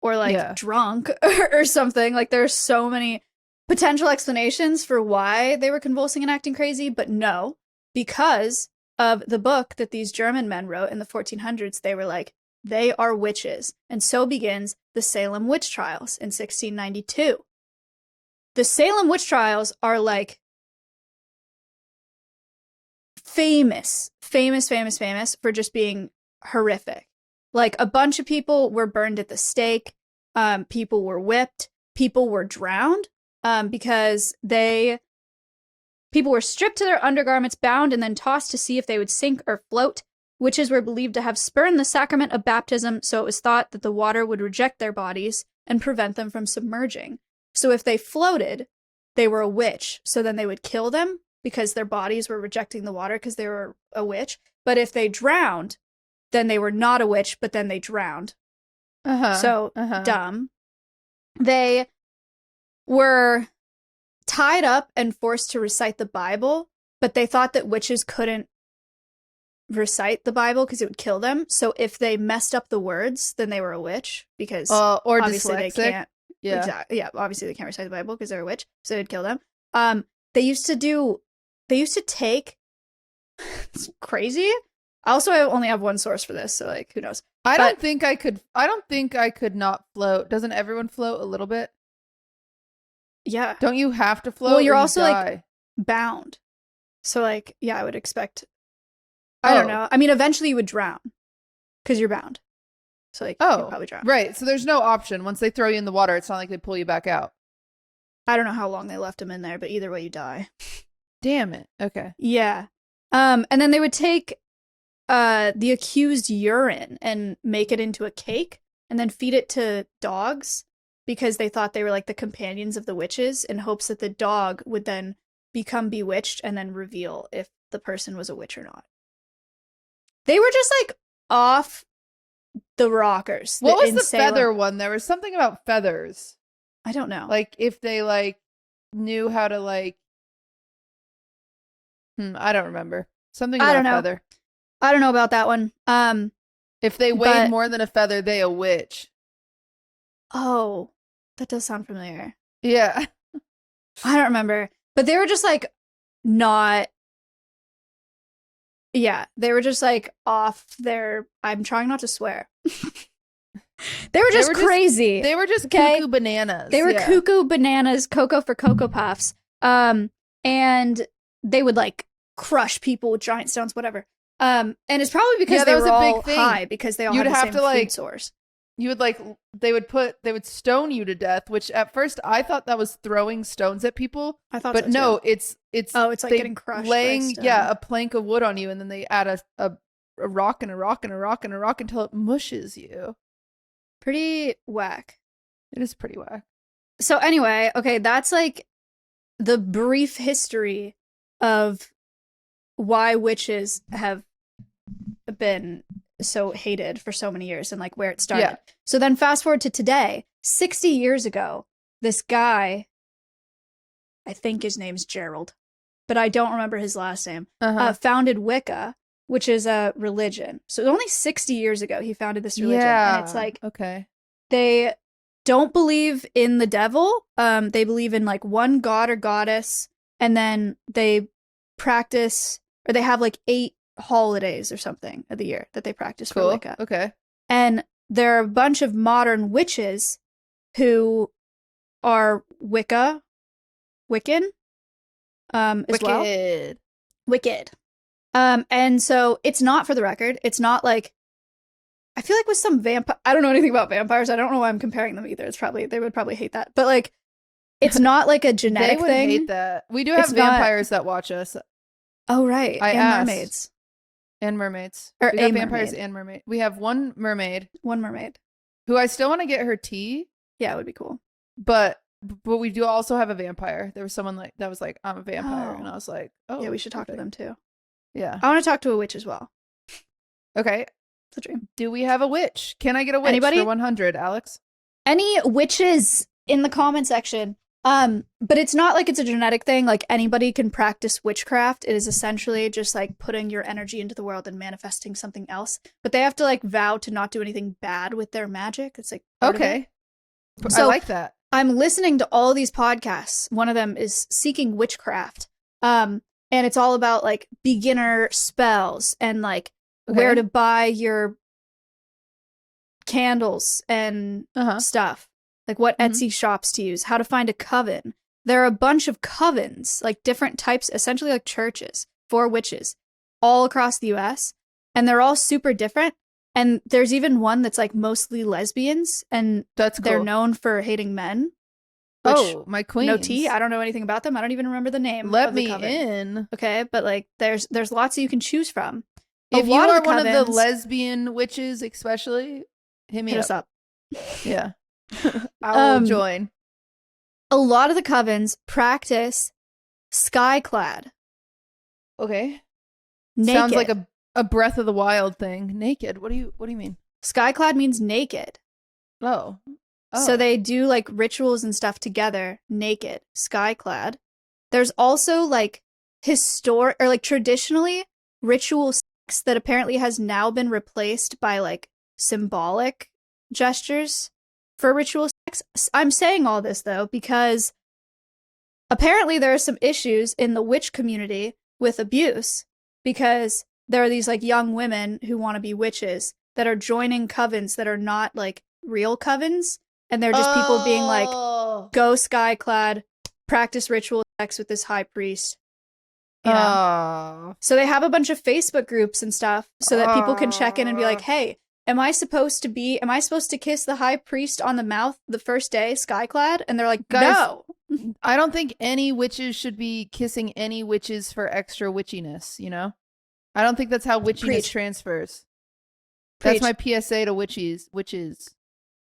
or like drunk or something. Like there's so many potential explanations for why they were convulsing and acting crazy, but no, because of the book that these German men wrote in the 1400s, they were like, they are witches. And so begins the Salem witch trials in 1692. The Salem witch trials are like famous for just being horrific. Like a bunch of people were burned at the stake. People were whipped. People were drowned because people were stripped to their undergarments, bound, and then tossed to see if they would sink or float. Witches were believed to have spurned the sacrament of baptism, so it was thought that the water would reject their bodies and prevent them from submerging. So if they floated, they were a witch. So then they would kill them because their bodies were rejecting the water because they were a witch. But if they drowned, then they were not a witch, but then they drowned. Dumb. They were tied up and forced to recite the Bible, but they thought that witches couldn't recite the Bible because it would kill them. So if they messed up the words, then they were a witch because or obviously dyslexic. They can't. Yeah. Exactly. Yeah. Obviously they can't recite the Bible because they're a witch, so it would kill them. They used to take. It's crazy. Also, I only have one source for this, so like, who knows? I don't think I could not float. Doesn't everyone float a little bit? Yeah. Don't you have to float? Well, you're also like bound. So like, yeah, I would expect. I don't know. I mean, eventually you would drown because you're bound. So like, you'd probably drown. Right. So there's no option. Once they throw you in the water, it's not like they pull you back out. I don't know how long they left him in there, but either way, you die. Damn it. Okay. Yeah. And then they would take the accused urine and make it into a cake and then feed it to dogs because they thought they were like the companions of the witches in hopes that the dog would then become bewitched and then reveal if the person was a witch or not. They were just like off the rockers. What was the feather one? There was something about feathers. I don't know. Like if they like knew how to like I don't remember. Something about feather. I don't know about that one. If they weighed more than a feather, they a witch. Oh, that does sound familiar. Yeah. I don't remember. But they were just like not. Yeah, they were just like off their. I'm trying not to swear. They were just crazy. They were just cuckoo bananas. They were cuckoo bananas, Cocoa for Cocoa Puffs. And they would like crush people with giant stones, whatever. And it's probably because they were all high because they all had the same food source. you would like they would stone you to death, which at first I thought that was throwing stones at people. I thought But so, no, too. it's Oh, it's like they getting crushed. laying by stone. a plank of wood on you, and then they add a rock and a rock and a rock and a rock until it mushes you. Pretty whack. It is pretty whack. So anyway, okay, that's like the brief history of why witches have been so hated for so many years and like where it started. Yeah. So then fast forward to today, 60 years ago, this guy, I think his name's Gerald, but I don't remember his last name, founded Wicca, which is a religion. So only 60 years ago he founded this religion. Yeah. And it's like, okay, they don't believe in the devil. They believe in like one god or goddess, and then they practice, or they have like 8 holidays or something of the year that they practice for Wicca. Okay. And there are a bunch of modern witches who are Wiccan, as well. Wicked. And so it's not, for the record, it's not like, I feel like with some vampire, I don't know anything about vampires. I don't know why I'm comparing them either. They would probably hate that. But like, it's not like a genetic they would thing. hate that. We do have vampires that watch us. Oh, right. I and asked. mermaids. And mermaids. Or we got a vampires mermaid. and mermaid. We have one mermaid. One mermaid. Who I still want to get her tea. Yeah, it would be cool. But we do also have a vampire. There was someone like that was like, I'm a vampire. Oh. And I was like, oh. Yeah, we should talk to them too. Yeah. I want to talk to a witch as well. Okay. It's a dream. Do we have a witch? Can I get a witch Anybody? for 100, Alex? Any witches in the comment section. But it's not like it's a genetic thing. Like anybody can practice witchcraft. It is essentially just like putting your energy into the world and manifesting something else. But they have to like vow to not do anything bad with their magic. It's like part of it. Okay. So I like that. I'm listening to all these podcasts. One of them is Seeking Witchcraft. And it's all about like beginner spells and like where to buy your candles and stuff. Like what Etsy shops to use, how to find a coven. There are a bunch of covens, like different types, essentially like churches for witches all across the US. And they're all super different. And there's even one that's like mostly lesbians, and That's cool. they're known for hating men. Oh, my queen. No tea. I don't know anything about them. I don't even remember the name. Let of the me coven. in. Okay, but like there's lots you can choose from. If you are one of the covens- lesbian witches, especially, hit me hit us up. Yeah. I will join. A lot of the covens practice skyclad. Okay. Naked. Sounds like a Breath of the Wild thing. Naked. What do you mean? Skyclad means naked. Oh. So they do like rituals and stuff together, naked, skyclad. There's also like historic or like traditionally ritual sex that apparently has now been replaced by like symbolic gestures for ritual sex. I'm saying all this though because apparently there are some issues in the witch community with abuse because there are these like young women who want to be witches that are joining covens that are not like real covens, and they're just people being like, go skyclad, practice ritual sex with this high priest. You know? So they have a bunch of Facebook groups and stuff so that people can check in and be like, hey, am I supposed to kiss the high priest on the mouth the first day, skyclad? And they're like, Guys, no. I don't think any witches should be kissing any witches for extra witchiness, you know? I don't think that's how witchiness Preach. transfers. Preach. That's my PSA to witches.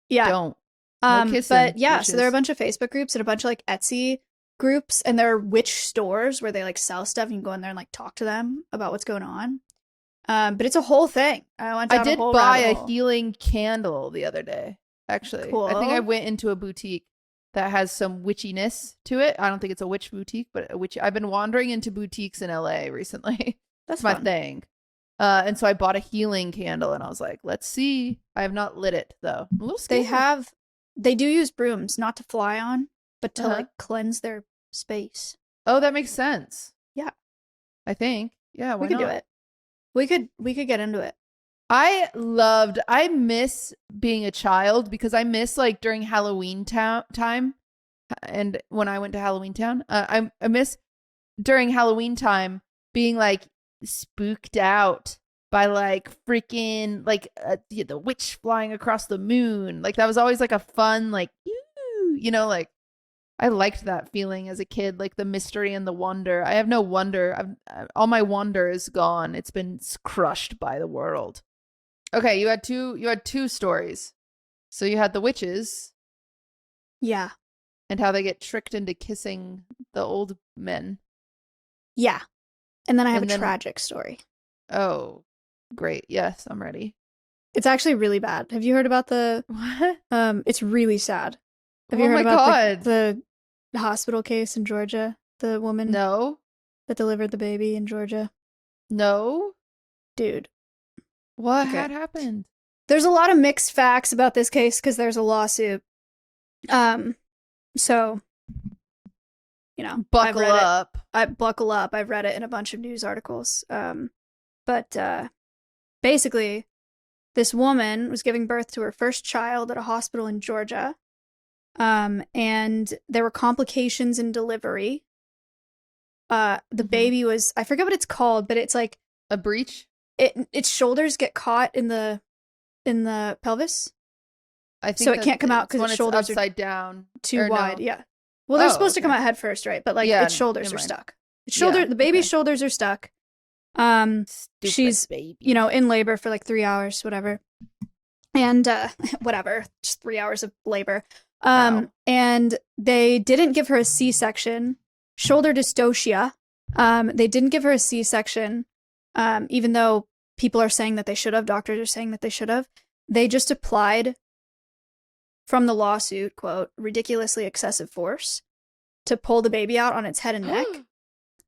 Yeah. Don't. No kissing, but yeah, witches. so there are a bunch of Facebook groups and a bunch of like Etsy groups, and there are witch stores where they like sell stuff and you can go in there and like talk to them about what's going on. But it's a whole thing. I did buy a healing candle the other day, actually. Cool. I think I went into a boutique that has some witchiness to it. I don't think it's a witch boutique, but a witch. I've been wandering into boutiques in LA recently. That's my fun. thing. And so I bought a healing candle and I was like, let's see. I have not lit it though. I'm a little scared. They do use brooms, not to fly on, but to like cleanse their space. Oh, that makes sense. Yeah. I think. Yeah, why we could not? do it. We could get into it. I miss being a child because I miss like during Halloween time. And when I went to Halloween Town, I miss during Halloween time being like spooked out by like freaking like the witch flying across the moon. Like that was always like a fun like like I liked that feeling as a kid, like the mystery and the wonder. I have no wonder. All my wonder is gone. It's been crushed by the world. Okay, you had two stories. So you had the witches. Yeah. And how they get tricked into kissing the old men. Yeah. And then I have a tragic story. Oh, great. Yes, I'm ready. It's actually really bad. Have you heard about the what? It's really sad. Have you heard about the hospital case in Georgia? The woman that delivered the baby in Georgia? No. Dude. What had happened? There's a lot of mixed facts about this case because there's a lawsuit. So, buckle up. Buckle up. I've read it in a bunch of news articles. But basically, this woman was giving birth to her first child at a hospital in Georgia. And there were complications in delivery. The baby was, I forget what it's called, but it's like a breech. Its shoulders get caught in the pelvis. I think so it can't come out because its shoulders upside down, too wide. No. Yeah. Well, they're supposed to come out head first, right? But like its shoulders are stuck. The baby's shoulders are stuck. She's baby. In labor for like 3 hours, whatever. And whatever, just 3 hours of labor. Wow. And they didn't give her a C-section. Shoulder dystocia. They didn't give her a C-section, even though people are saying that they should have. Doctors are saying that they should have. They just applied, from the lawsuit, quote, ridiculously excessive force to pull the baby out on its head and neck.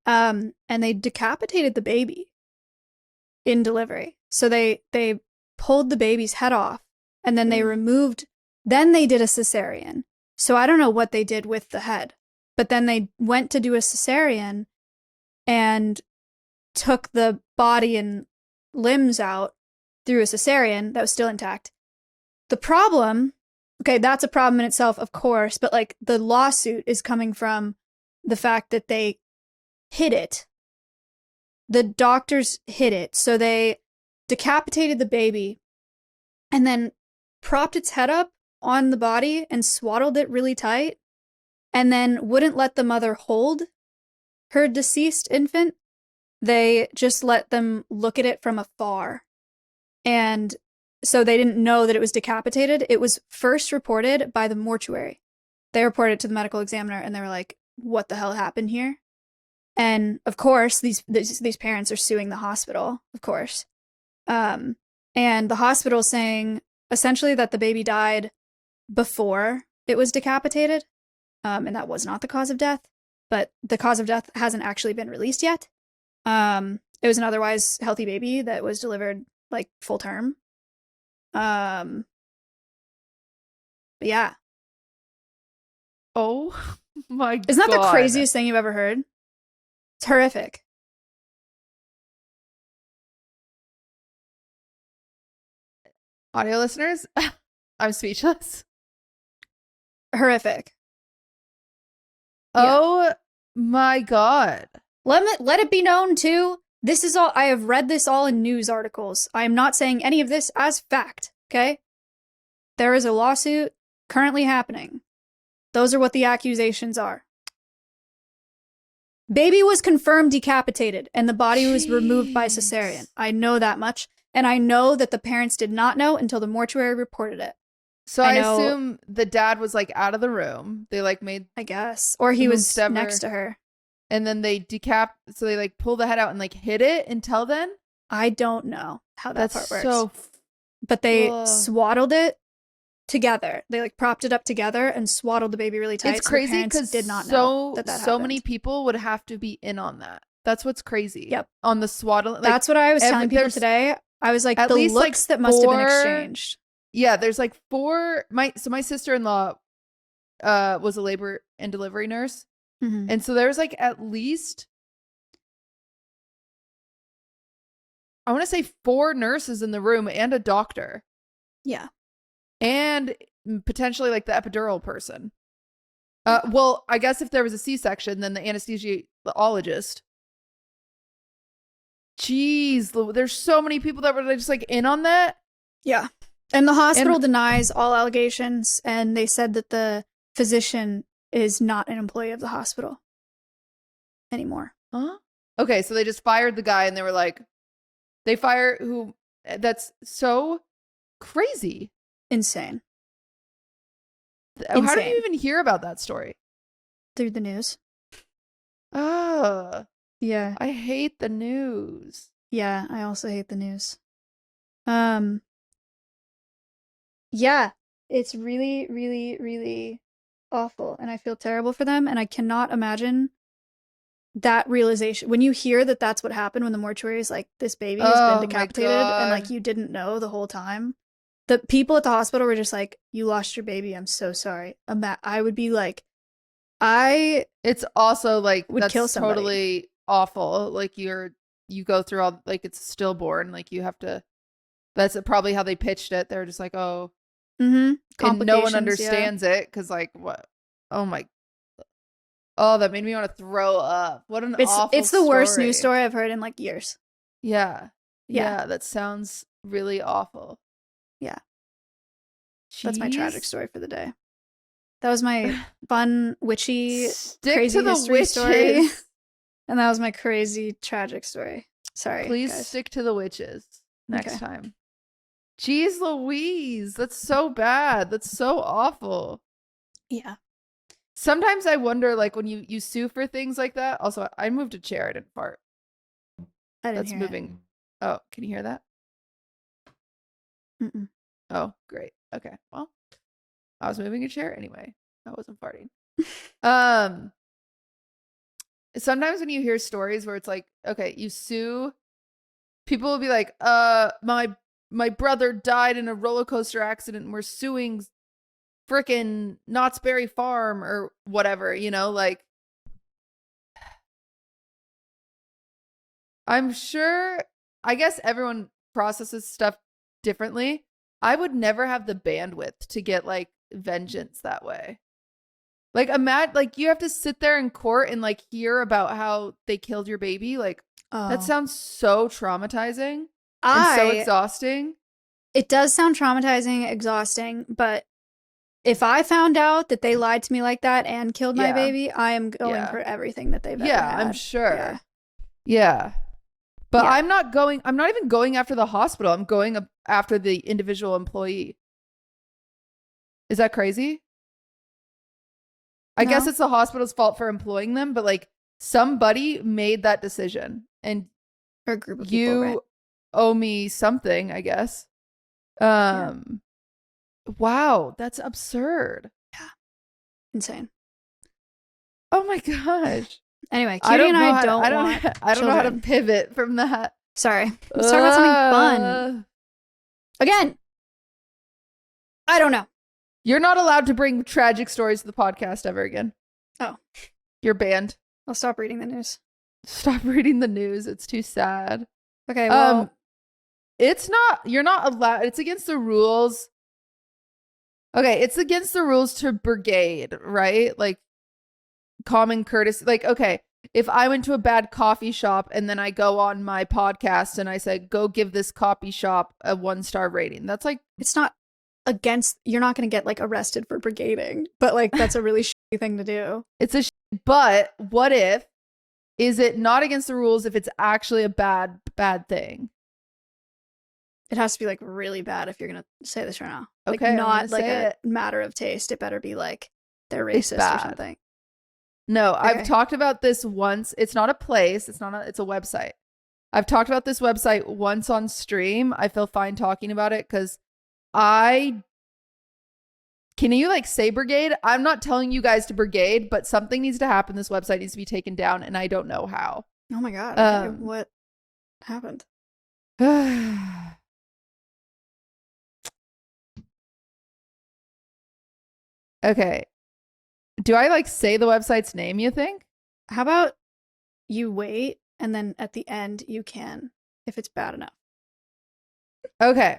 And they decapitated the baby in delivery. So they pulled the baby's head off, and then then they did a cesarean. So I don't know what they did with the head, but then they went to do a cesarean and took the body and limbs out through a cesarean that was still intact. The problem, that's a problem in itself, of course, but like the lawsuit is coming from the fact that they hid it. The doctors hid it. So they decapitated the baby and then propped its head up on the body and swaddled it really tight, and then wouldn't let the mother hold her deceased infant. They just let them look at it from afar. And so they didn't know that it was decapitated. It was first reported by the mortuary. They reported it to the medical examiner, and they were like, what the hell happened here? And of course, these parents are suing the hospital, of course. And the hospital saying essentially that the baby died before it was decapitated. And that was not the cause of death, but the cause of death hasn't actually been released yet. It was an otherwise healthy baby that was delivered like full term. But yeah. Oh my God. Isn't that the craziest thing you've ever heard? It's horrific. Audio listeners, I'm speechless. Horrific. Oh my God. Let it be known too. This is all, I have read this all in news articles. I am not saying any of this as fact, okay? There is a lawsuit currently happening. Those are what the accusations are. Baby was confirmed decapitated, and the body was removed by cesarean. I know that much, and I know that the parents did not know until the mortuary reported it. So I assume the dad was like out of the room. They like made, I guess, or he was next to her. And then they so they like pull the head out and like hid it until then? I don't know how that part works. So but they swaddled it together. They like propped it up together and swaddled the baby really tight. It's crazy because did not know that so many people would have to be in on that. That's what's crazy. Yep. On the swaddling. Like, that's what I was telling people today. I was like, the looks like that must have been exchanged. Yeah, there's like 4. My sister-in-law was a labor and delivery nurse. Mm-hmm. And so there's like at least, I want to say 4 nurses in the room and a doctor. Yeah. And potentially like the epidural person. Well, I guess if there was a C-section, then the anesthesiologist. Jeez, there's so many people that were just like in on that. Yeah. And the hospital denies all allegations, and they said that the physician is not an employee of the hospital anymore. Huh? Okay, so they just fired the guy, and they were like, they fire who? That's so crazy. Insane. How did you even hear about that story? Through the news. Oh, Yeah. I hate the news. Yeah, I also hate the news. Yeah, it's really, really, really awful, and I feel terrible for them, and I cannot imagine that realization. When you hear that that's what happened when the mortuary is like, this baby has been decapitated, and like you didn't know the whole time. The people at the hospital were just like, you lost your baby, I'm so sorry. I would be like, It's also like would that's kill somebody. totally awful. Like you go through all like it's stillborn. Like you have to. That's probably how they pitched it. They're just like, oh, and no one understands it because like what? Oh my. Oh, that made me want to throw up. What an awful It's the worst story. news story I've heard in like years. Yeah. That sounds really awful. Yeah. Jeez. That's my tragic story for the day. That was my fun, witchy, Stick crazy to the history witches. story. And that was my crazy, tragic story. Sorry, Please guys. stick to the witches next Okay. time. Jeez Louise. That's so bad. That's so awful. Yeah. Sometimes I wonder, like, when you sue for things like that. Also, I moved a chair. I didn't fart. I didn't That's hear moving. Oh, can you hear that? it. Mm-mm. Oh, great. Okay. Well, I was moving a chair anyway. I wasn't farting. Sometimes when you hear stories where it's like, okay, you sue, people will be like, my brother died in a roller coaster accident and we're suing frickin' Knott's Berry Farm or whatever, you know, like I'm sure, I guess everyone processes stuff differently. I would never have the bandwidth to get like vengeance that way. Like imagine, like you have to sit there in court and like hear about how they killed your baby. Like that sounds so traumatizing and so exhausting. It does sound traumatizing, exhausting, but if I found out that they lied to me like that and killed my baby, I am going for everything that they've ever had. I'm sure. Yeah. But I'm not even going after the hospital. I'm going after the individual employee. Is that crazy? I guess it's the hospital's fault for employing them, but like somebody made that decision and or a group of people, right? Owe me something, I guess. Wow, that's absurd. Yeah. Insane. Oh my gosh. Anyway, Cutie and I don't know how to pivot from that. Sorry. Let's talk about something fun. Again, I don't know. You're not allowed to bring tragic stories to the podcast ever again. Oh. You're banned. I'll stop reading the news. Stop reading the news. It's too sad. Okay, well. You're not allowed. It's against the rules. Okay, it's against the rules to brigade, right? Like common courtesy. Like, okay, if I went to a bad coffee shop and then I go on my podcast and I said, go give this coffee shop a 1-star rating. That's like, it's not against, you're not going to get like arrested for brigading, but like that's a really shitty thing to do. It's but what if, is it not against the rules if it's actually a bad thing? It has to be like really bad if you're going to say this right now. Like okay, not like a matter of taste. It better be like they're racist or something. No, okay. I've talked about this once. It's not a place. It's a website. I've talked about this website once on stream. I feel fine talking about it because can you like say brigade? I'm not telling you guys to brigade, but something needs to happen. This website needs to be taken down and I don't know how. Oh my God. Okay. What happened? Okay. Do I like say the website's name, you think? How about you wait and then at the end you can, if it's bad enough. Okay.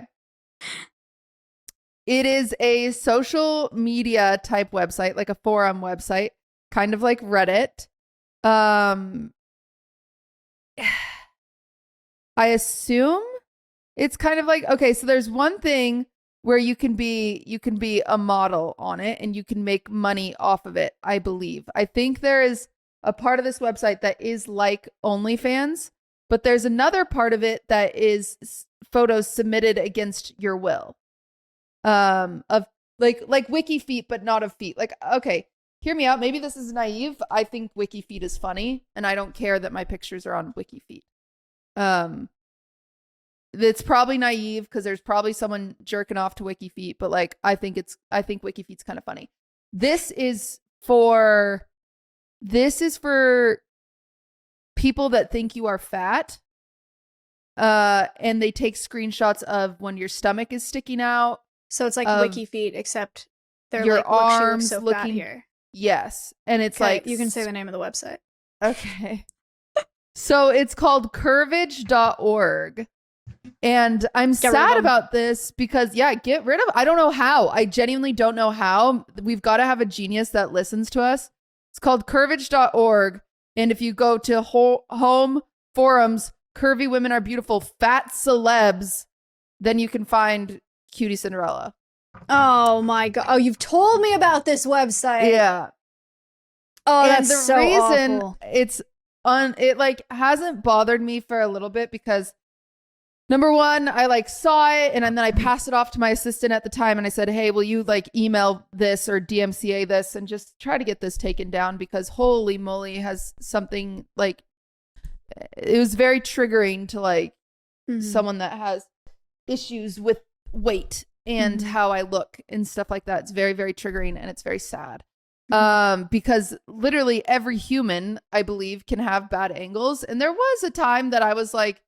It is a social media type website, like a forum website, kind of like Reddit. I assume it's kind of like, okay, so there's one thing where you can be a model on it and you can make money off of it, I believe. I think there is a part of this website that is like OnlyFans, but there's another part of it that is photos submitted against your will. Of like wiki feet, but not of feet. Like, okay, hear me out. Maybe this is naive. I think wiki feet is funny, and I don't care that my pictures are on wiki feet. It's probably naive because there's probably someone jerking off to wiki feet, but like I think wiki feet's kind of funny. This is for people that think you are fat. And they take screenshots of when your stomach is sticking out. So it's like wiki feet, except they're your like, look, arms she looks so looking fat here. Yes. And it's Okay, like you can say the name of the website. Okay. So it's called curvage.org. And I'm sad about this because, yeah, get rid of, I don't know how. I genuinely don't know how. We've got to have a genius that listens to us. It's called curvage.org. And if you go to home forums, curvy women are beautiful, fat celebs, then you can find Cutie Cinderella. Oh my God. Oh, you've told me about this website. Yeah. Oh, and that's the so reason awful. it like hasn't bothered me for a little bit because number one, I like saw it and then I passed it off to my assistant at the time and I said, hey, will you like email this or DMCA this and just try to get this taken down because holy moly has something like, it was very triggering to like someone that has issues with weight and how I look and stuff like that. It's very, very triggering and it's very sad. Because literally every human, I believe, can have bad angles. And there was a time that I was like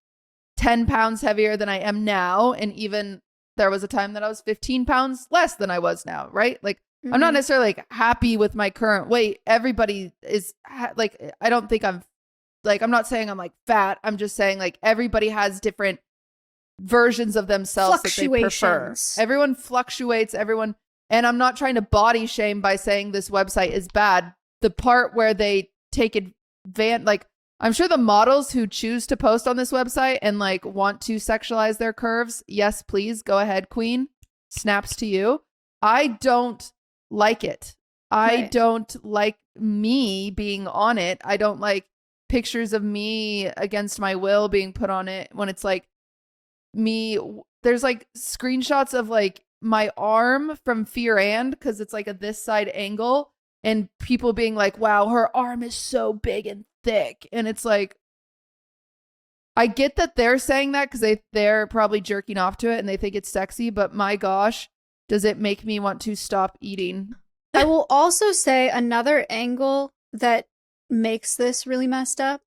10 pounds heavier than I am now. And even there was a time that I was 15 pounds less than I was now, right? Like, I'm not necessarily like happy with my current weight. Everybody is like, I don't think I'm like, I'm not saying I'm like fat. I'm just saying like everybody has different versions of themselves that they prefer. Everyone fluctuates, and I'm not trying to body shame by saying this website is bad. The part where they take advantage, like I'm sure the models who choose to post on this website and like want to sexualize their curves, yes, please go ahead, queen. Snaps to you. I don't like it. I don't like me being on it. I don't like pictures of me against my will being put on it when it's like me. There's like screenshots of like my arm from Fear and because it's like a this side angle and people being like, wow, her arm is so big and thick. And it's like, I get that they're saying that because they're probably jerking off to it and they think it's sexy, but my gosh, does it make me want to stop eating? I will also say another angle that makes this really messed up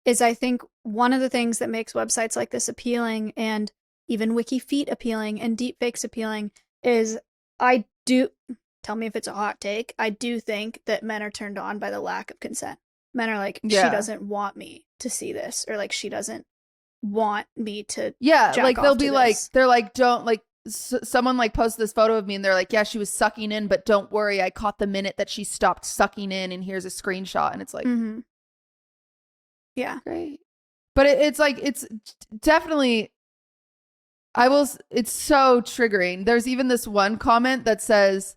is I think one of the things that makes websites like this appealing and even wiki feet appealing and deepfakes appealing is I do, tell me if it's a hot take, I do think that men are turned on by the lack of consent. Men are like, she doesn't want me to see this, or like she doesn't want me to jack like off they'll to be this. like, they're like, don't like someone like posted this photo of me and they're like, yeah, she was sucking in, but don't worry, I caught the minute that she stopped sucking in and here's a screenshot. And it's like, yeah, great. But it's like, it's definitely, it's so triggering. There's even this one comment that says,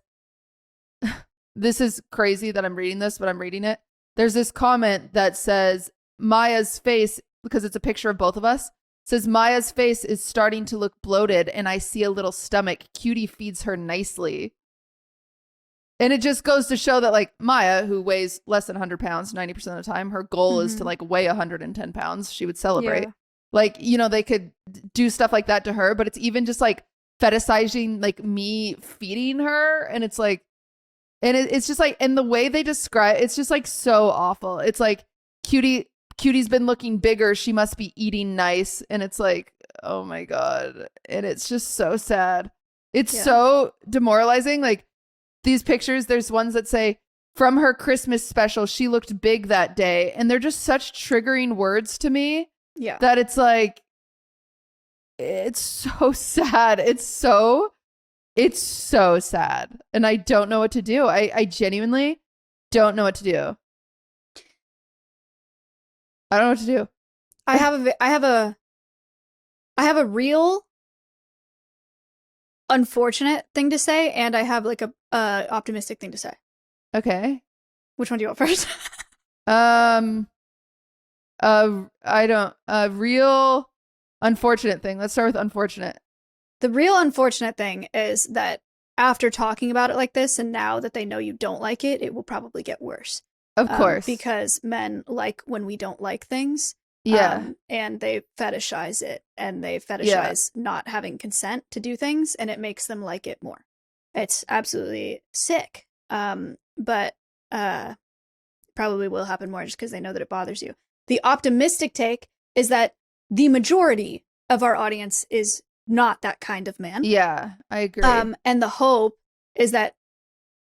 this is crazy that I'm reading this, but I'm reading it. There's this comment that says Maya's face, because it's a picture of both of us, says Maya's face is starting to look bloated and I see a little stomach. Cutie feeds her nicely. And it just goes to show that like Maya, who weighs less than 100 pounds 90% of the time, her goal is to like weigh 110 pounds. She would celebrate. Yeah. Like, you know, they could do stuff like that to her, but it's even just like fetishizing like me feeding her. And it's like, and it's just like, and the way they describe, it's just like so awful. It's like Cutie's been looking bigger. She must be eating nice. And it's like, oh my God. And it's just so sad. It's so demoralizing. Like these pictures, there's ones that say from her Christmas special, she looked big that day. And they're just such triggering words to me. Yeah. That it's like, it's so sad. It's so sad. And I don't know what to do. I genuinely don't know what to do. I don't know what to do. I have I have a real unfortunate thing to say, and I have like a optimistic thing to say. Okay. Which one do you want first? I don't. A real unfortunate thing. Let's start with unfortunate. The real unfortunate thing is that after talking about it like this, and now that they know you don't like it, it will probably get worse. Of course. Because men like when we don't like things. Yeah. And they fetishize it, and they fetishize not having consent to do things, and it makes them like it more. It's absolutely sick. But probably will happen more just because they know that it bothers you. The optimistic take is that the majority of our audience is not that kind of man. Yeah, I agree. And the hope is that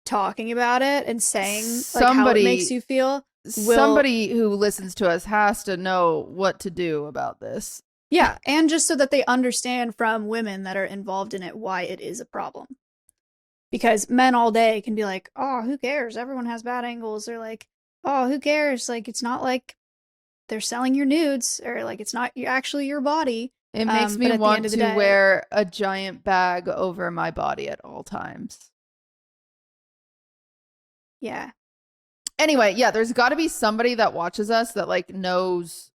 talking about it and saying like how it makes you feel. Somebody who listens to us has to know what to do about this. Yeah, and just so that they understand from women that are involved in it why it is a problem. Because men all day can be like, oh, who cares? Everyone has bad angles. Or like, oh, who cares? Like, it's not like they're selling your nudes, or like it's not actually your body. It makes me want to wear a giant bag over my body at all times. Yeah. Anyway, yeah, there's got to be somebody that watches us that like knows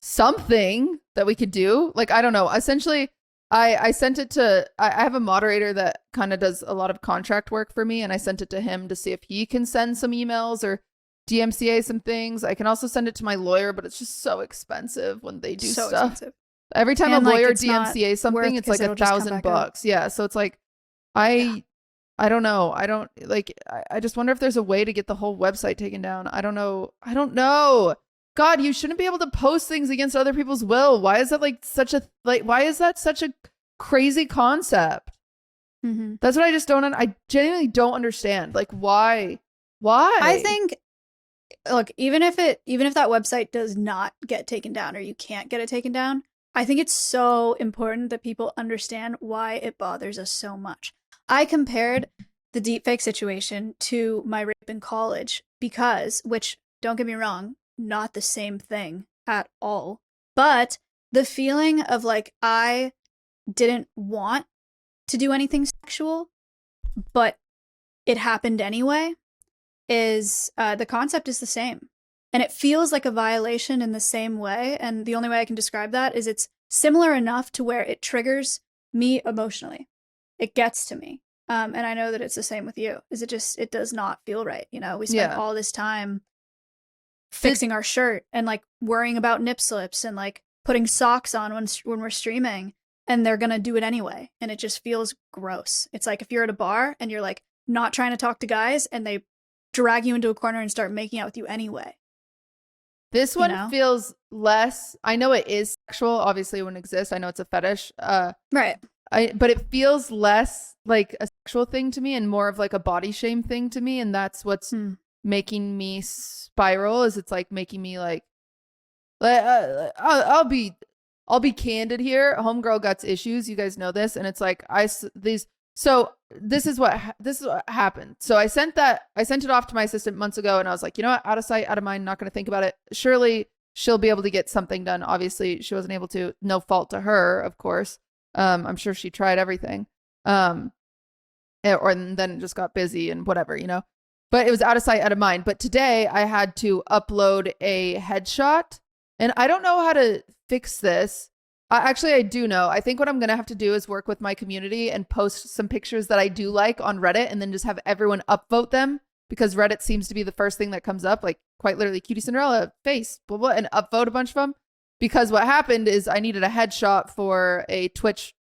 something that we could do. Like, I don't know. Essentially, I sent it to, I have a moderator that kind of does a lot of contract work for me, and I sent it to him to see if he can send some emails or DMCA some things. I can also send it to my lawyer, but it's just so expensive when they do stuff. Expensive. Every time a lawyer DMCA something, it's like $1,000. Yeah, so it's like, I don't know. I just wonder if there's a way to get the whole website taken down. I don't know. God, you shouldn't be able to post things against other people's will. Why is that why is that such a crazy concept? Mm-hmm. That's what I genuinely don't understand. Like, why? I think, look, even if that website does not get taken down, or you can't get it taken down, I think it's so important that people understand why it bothers us so much. I compared the deepfake situation to my rape in college because, which, don't get me wrong, not the same thing at all. But the feeling of like I didn't want to do anything sexual, but it happened anyway, is the concept is the same. And it feels like a violation in the same way. And the only way I can describe that is it's similar enough to where it triggers me emotionally. It gets to me. And I know that it's the same with you. It does not feel right. You know, we spend all this time fixing our shirt and like worrying about nip slips and like putting socks on when we're streaming, and they're going to do it anyway. And it just feels gross. It's like if you're at a bar and you're like not trying to talk to guys and they drag you into a corner and start making out with you anyway. This one feels less, I know it is sexual, obviously it wouldn't exist. I know it's a fetish. Right. But it feels less like a sexual thing to me and more of like a body shame thing to me. And that's what's making me spiral, is it's like making me like, I'll be candid here. Homegirl got issues. You guys know this. And it's like, so this is what happened. So I sent it off to my assistant months ago, and I was like, you know what? Out of sight, out of mind, not going to think about it. Surely she'll be able to get something done. Obviously she wasn't able to, no fault to her, of course. I'm sure she tried everything. And then it just got busy and whatever, you know, but it was out of sight, out of mind. But today I had to upload a headshot, and I don't know how to fix this. Actually, I do know. I think what I'm going to have to do is work with my community and post some pictures that I do like on Reddit, and then just have everyone upvote them, because Reddit seems to be the first thing that comes up, like quite literally Cutie Cinderella, face, blah, blah, and upvote a bunch of them. Because what happened is I needed a headshot for a TwitchCon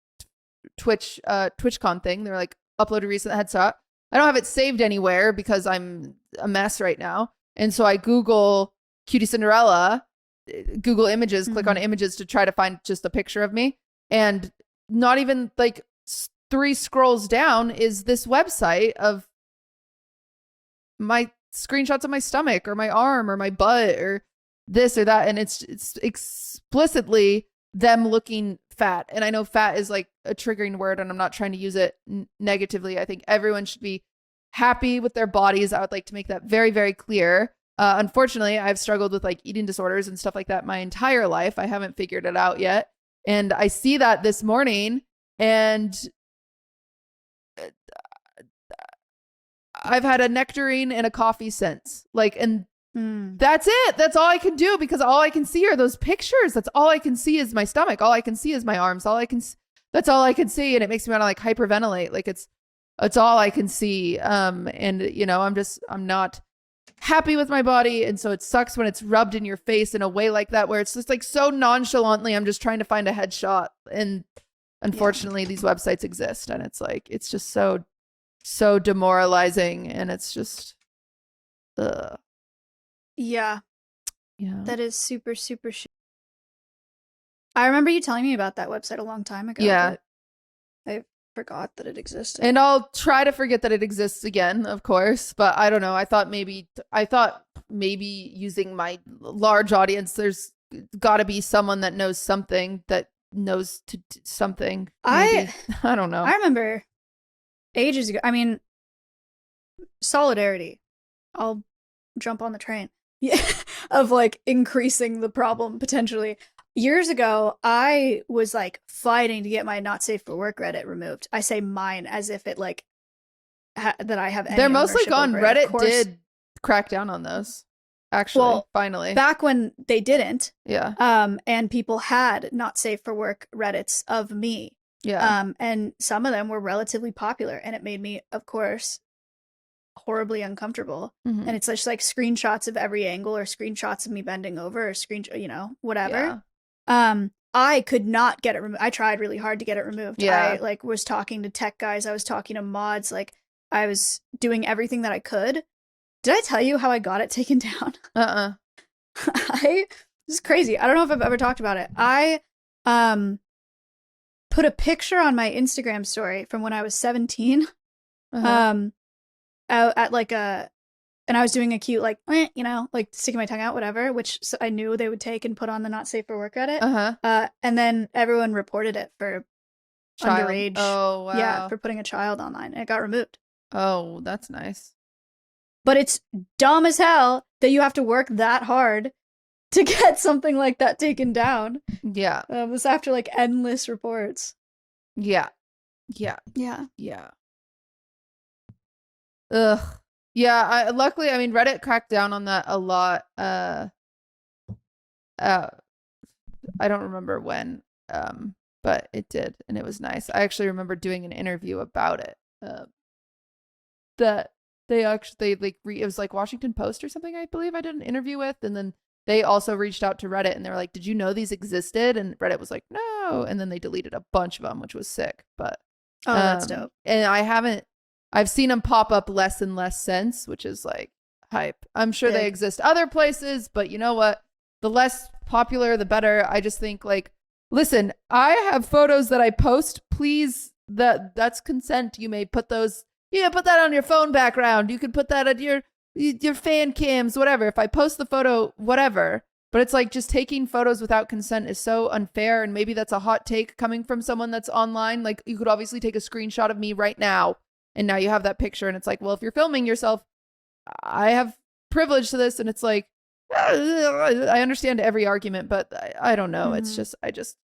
thing. They're like, upload a recent headshot. I don't have it saved anywhere because I'm a mess right now. And so I Google Cutie Cinderella, Google images, click on images to try to find just a picture of me. And not even like 3 scrolls down is this website of my screenshots of my stomach or my arm or my butt or this or that. And it's explicitly them looking fat. And I know fat is like a triggering word, and I'm not trying to use it negatively. I think everyone should be happy with their bodies. I would like to make that very, very clear. Unfortunately, I've struggled with like eating disorders and stuff like that my entire life. I haven't figured it out yet. And I see that this morning, and I've had a nectarine and a coffee since. Like, and that's it. That's all I can do, because all I can see are those pictures. That's all I can see is my stomach. All I can see is my arms. That's all I can see. And it makes me want to like hyperventilate. Like it's all I can see. And you know, I'm not happy with my body. And so it sucks when it's rubbed in your face in a way like that, where it's just like so nonchalantly, I'm just trying to find a headshot. And unfortunately these websites exist, and it's like, it's just so demoralizing, and it's just yeah, yeah, that is super super I remember you telling me about that website a long time ago. Yeah, I forgot that it existed, and I'll try to forget that it exists again, of course, but I don't know. I thought maybe using my large audience, there's got to be someone that knows something, that knows something. Maybe. I don't know. I remember ages ago. I mean, solidarity. I'll jump on the train. Yeah, of like increasing the problem potentially. Years ago, I was like fighting to get my not safe for work Reddit removed. I say mine as if it like that I have any They're mostly ownership gone. over it. Reddit did crack down on those. Actually, well, finally. Back when they didn't. Yeah. And people had not safe for work Reddits of me. Yeah. And some of them were relatively popular, and it made me, of course, horribly uncomfortable. Mm-hmm. And it's just like screenshots of every angle, or screenshots of me bending over, or you know, whatever. Yeah. I could not get it removed. I tried really hard to get it removed. Yeah. I like was talking to tech guys. I was talking to mods. Like I was doing everything that I could. Did I tell you how I got it taken down? This is crazy. I don't know if I've ever talked about it. I put a picture on my Instagram story from when I was 17. At like and I was doing a cute like, you know, like sticking my tongue out, whatever, which I knew they would take and put on the not safe for work Reddit. And then everyone reported it for underage. Oh wow. Yeah, for putting a child online, and it got removed. Oh, that's nice. But it's dumb as hell that you have to work that hard to get something like that taken down. Yeah. This after like endless reports. Yeah. Yeah. Yeah. Yeah. Ugh. Yeah. Luckily, I mean, Reddit cracked down on that a lot. I don't remember when, but it did, and it was nice. I actually remember doing an interview about it. That it was like Washington Post or something, I believe I did an interview with, and then they also reached out to Reddit, and they were like, did you know these existed? And Reddit was like, no, and then they deleted a bunch of them, which was sick. But that's dope. And I've seen them pop up less and less since, which is like hype. I'm sure they exist other places, but you know what? The less popular, the better. I just think like, listen, I have photos that I post. Please, that's consent. You may put those. Yeah, put that on your phone background. You can put that at your fan cams, whatever. If I post the photo, whatever. But it's like just taking photos without consent is so unfair. And maybe that's a hot take coming from someone that's online. Like you could obviously take a screenshot of me right now, and now you have that picture. And it's like, well, if you're filming yourself, I have privilege to this. And it's like, I understand every argument, but I don't know. It's just, I just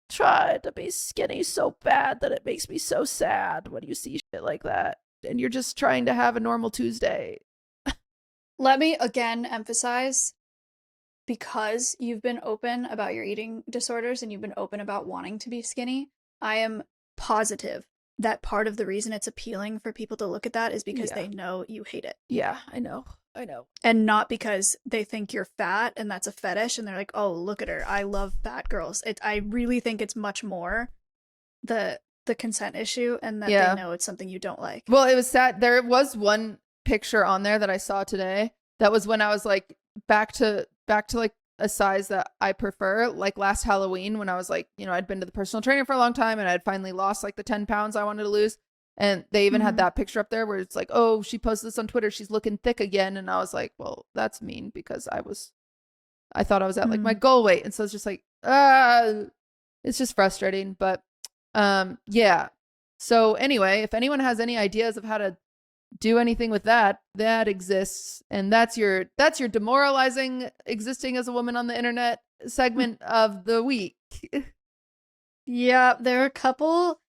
try to be skinny so bad that it makes me so sad when you see shit like that, and you're just trying to have a normal Tuesday. Let me again emphasize, because you've been open about your eating disorders and you've been open about wanting to be skinny, I am positive that part of the reason it's appealing for people to look at that is because they know you hate it. Yeah, I know. And not because they think you're fat and that's a fetish and they're like, oh, look at her, I love fat girls. I really think it's much more the consent issue, and that they know it's something you don't like. Well, it was sad. There was one picture on there that I saw today that was when I was like back to like a size that I prefer, like last Halloween, when I was like, you know, I'd been to the personal trainer for a long time and I'd finally lost like the 10 pounds I wanted to lose. And they even had that picture up there where it's like, oh, she posted this on Twitter, she's looking thick again. And I was like, well, that's mean, because I thought I was at like my goal weight. And so it's just like, it's just frustrating. But yeah. So anyway, if anyone has any ideas of how to do anything with that exists. And that's your demoralizing existing as a woman on the internet. segment of the week. Yeah, there are a couple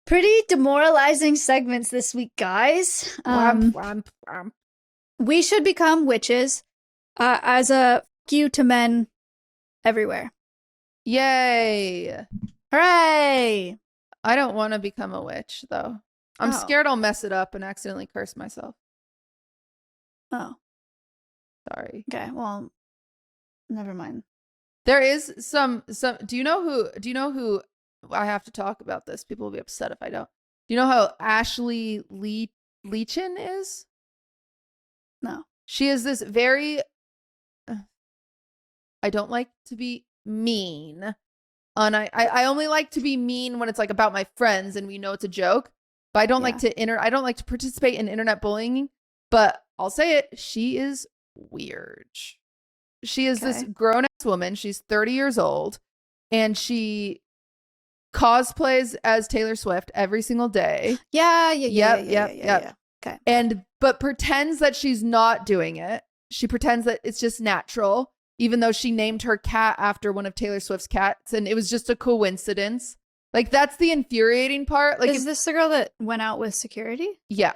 pretty demoralizing segments this week, guys. We should become witches as a fuck you to men everywhere. Yay. Hooray! I don't want to become a witch, though. I'm scared I'll mess it up and accidentally curse myself. Oh. Sorry. Okay, well, never mind. There is some do you know who I have to talk about this? People will be upset if I don't. Do you know how Ashley Leachin is? No. She is this very I don't like to be mean. And I only like to be mean when it's like about my friends and we know it's a joke. But I don't like to participate in internet bullying. But I'll say it, she is weird. She is this grown-ass woman. She's 30 years old. And she cosplays as Taylor Swift every single day. Yeah. Okay. But pretends that she's not doing it. She pretends that it's just natural, even though she named her cat after one of Taylor Swift's cats, and it was just a coincidence. Like, that's the infuriating part. Like, is this the girl that went out with security? Yeah.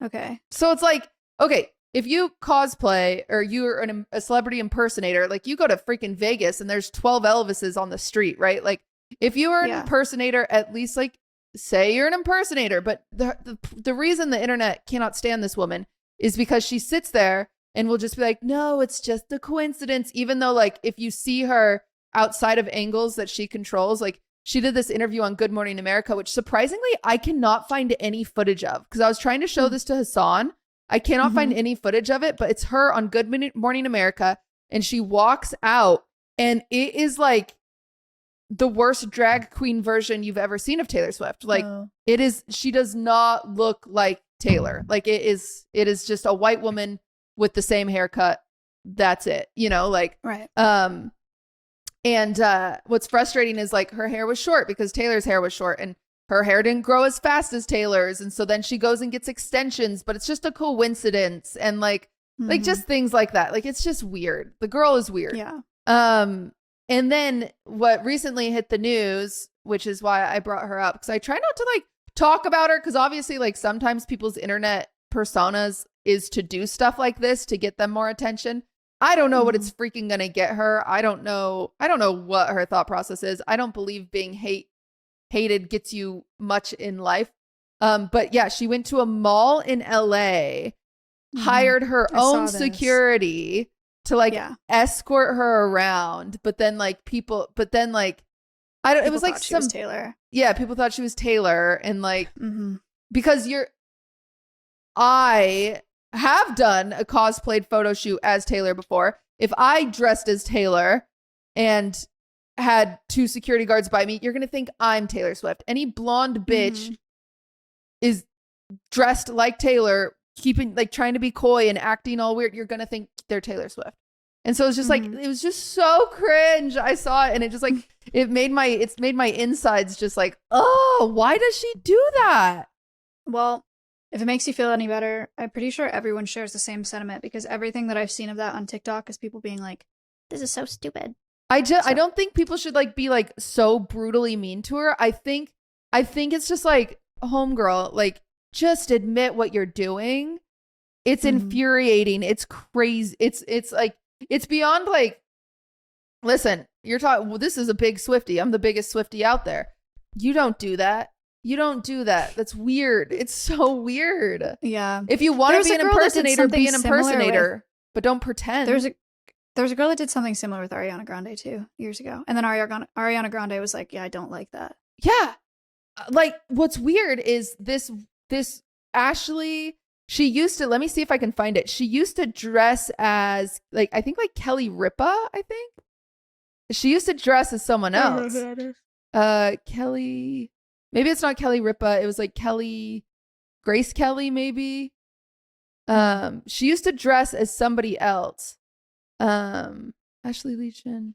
Okay. So it's like, okay, if you cosplay or you're a celebrity impersonator, like you go to freaking Vegas and there's 12 Elvises on the street, right? Like, if you are an impersonator, at least like say you're an impersonator. But the reason the internet cannot stand this woman is because she sits there and will just be like, no, it's just a coincidence. Even though, like, if you see her outside of angles that she controls, like she did this interview on Good Morning America, which surprisingly I cannot find any footage of, because I was trying to show this to Hassan. I cannot find any footage of it, but it's her on Good Morning America. And she walks out and it is like the worst drag queen version you've ever seen of Taylor Swift. Like it is, she does not look like Taylor. Like it is just a white woman with the same haircut. That's it, you know, like, right. And what's frustrating is like her hair was short because Taylor's hair was short and her hair didn't grow as fast as Taylor's. And so then she goes and gets extensions, but it's just a coincidence. And like just things like that. Like, it's just weird. The girl is weird. Yeah. And then what recently hit the news, which is why I brought her up, because I try not to like talk about her, because obviously like sometimes people's internet personas is to do stuff like this to get them more attention. I don't know what it's freaking gonna get her. I don't know what her thought process is. I don't believe being hated gets you much in life. But yeah, she went to a mall in LA, hired her own security to like escort her around. But then like it was like she was Taylor. Yeah, people thought she was Taylor, and like because I have done a cosplayed photo shoot as Taylor before. If I dressed as Taylor and had two security guards by me, you're going to think I'm Taylor Swift. Any blonde bitch is dressed like Taylor, trying to be coy and acting all weird. You're going to think they're Taylor Swift. And so it's just like, it was just so cringe. I saw it and it just like, it's made my insides just like, oh, why does she do that? Well, if it makes you feel any better, I'm pretty sure everyone shares the same sentiment, because everything that I've seen of that on TikTok is people being like, this is so stupid. I don't think people should like be like so brutally mean to her. I think it's just like, homegirl, like just admit what you're doing. It's infuriating. It's crazy. It's like, it's beyond like, listen, you're talking, well, this is a big Swiftie. I'm the biggest Swiftie out there. You don't do that. You don't do that. That's weird. It's so weird. Yeah. If you want to be an impersonator, be an impersonator, but don't pretend. There's a girl that did something similar with Ariana Grande too, years ago. And then Ariana Grande was like, yeah, I don't like that. Yeah. Like, what's weird is this Ashley, she used to, let me see if I can find it. She used to dress as like, I think like Kelly Ripa, I think. She used to dress as someone else. Kelly, maybe it's not Kelly Ripa. It was like Grace Kelly, maybe. She used to dress as somebody else. Ashley Leachin.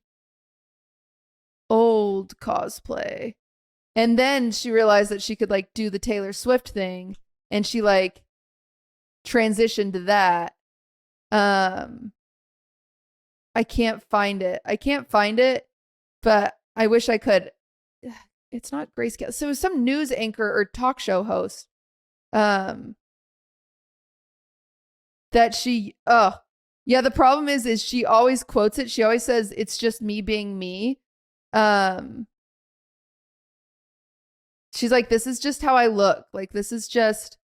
Old cosplay. And then she realized that she could like do the Taylor Swift thing, and she like transitioned to that. can't find it. I can't find it, but I wish I could. It's not Grace Kelly. So it was some news anchor or talk show host. That she, yeah, the problem is she always quotes it. She always says, it's just me being me. She's like, this is just how I look. Like, this is just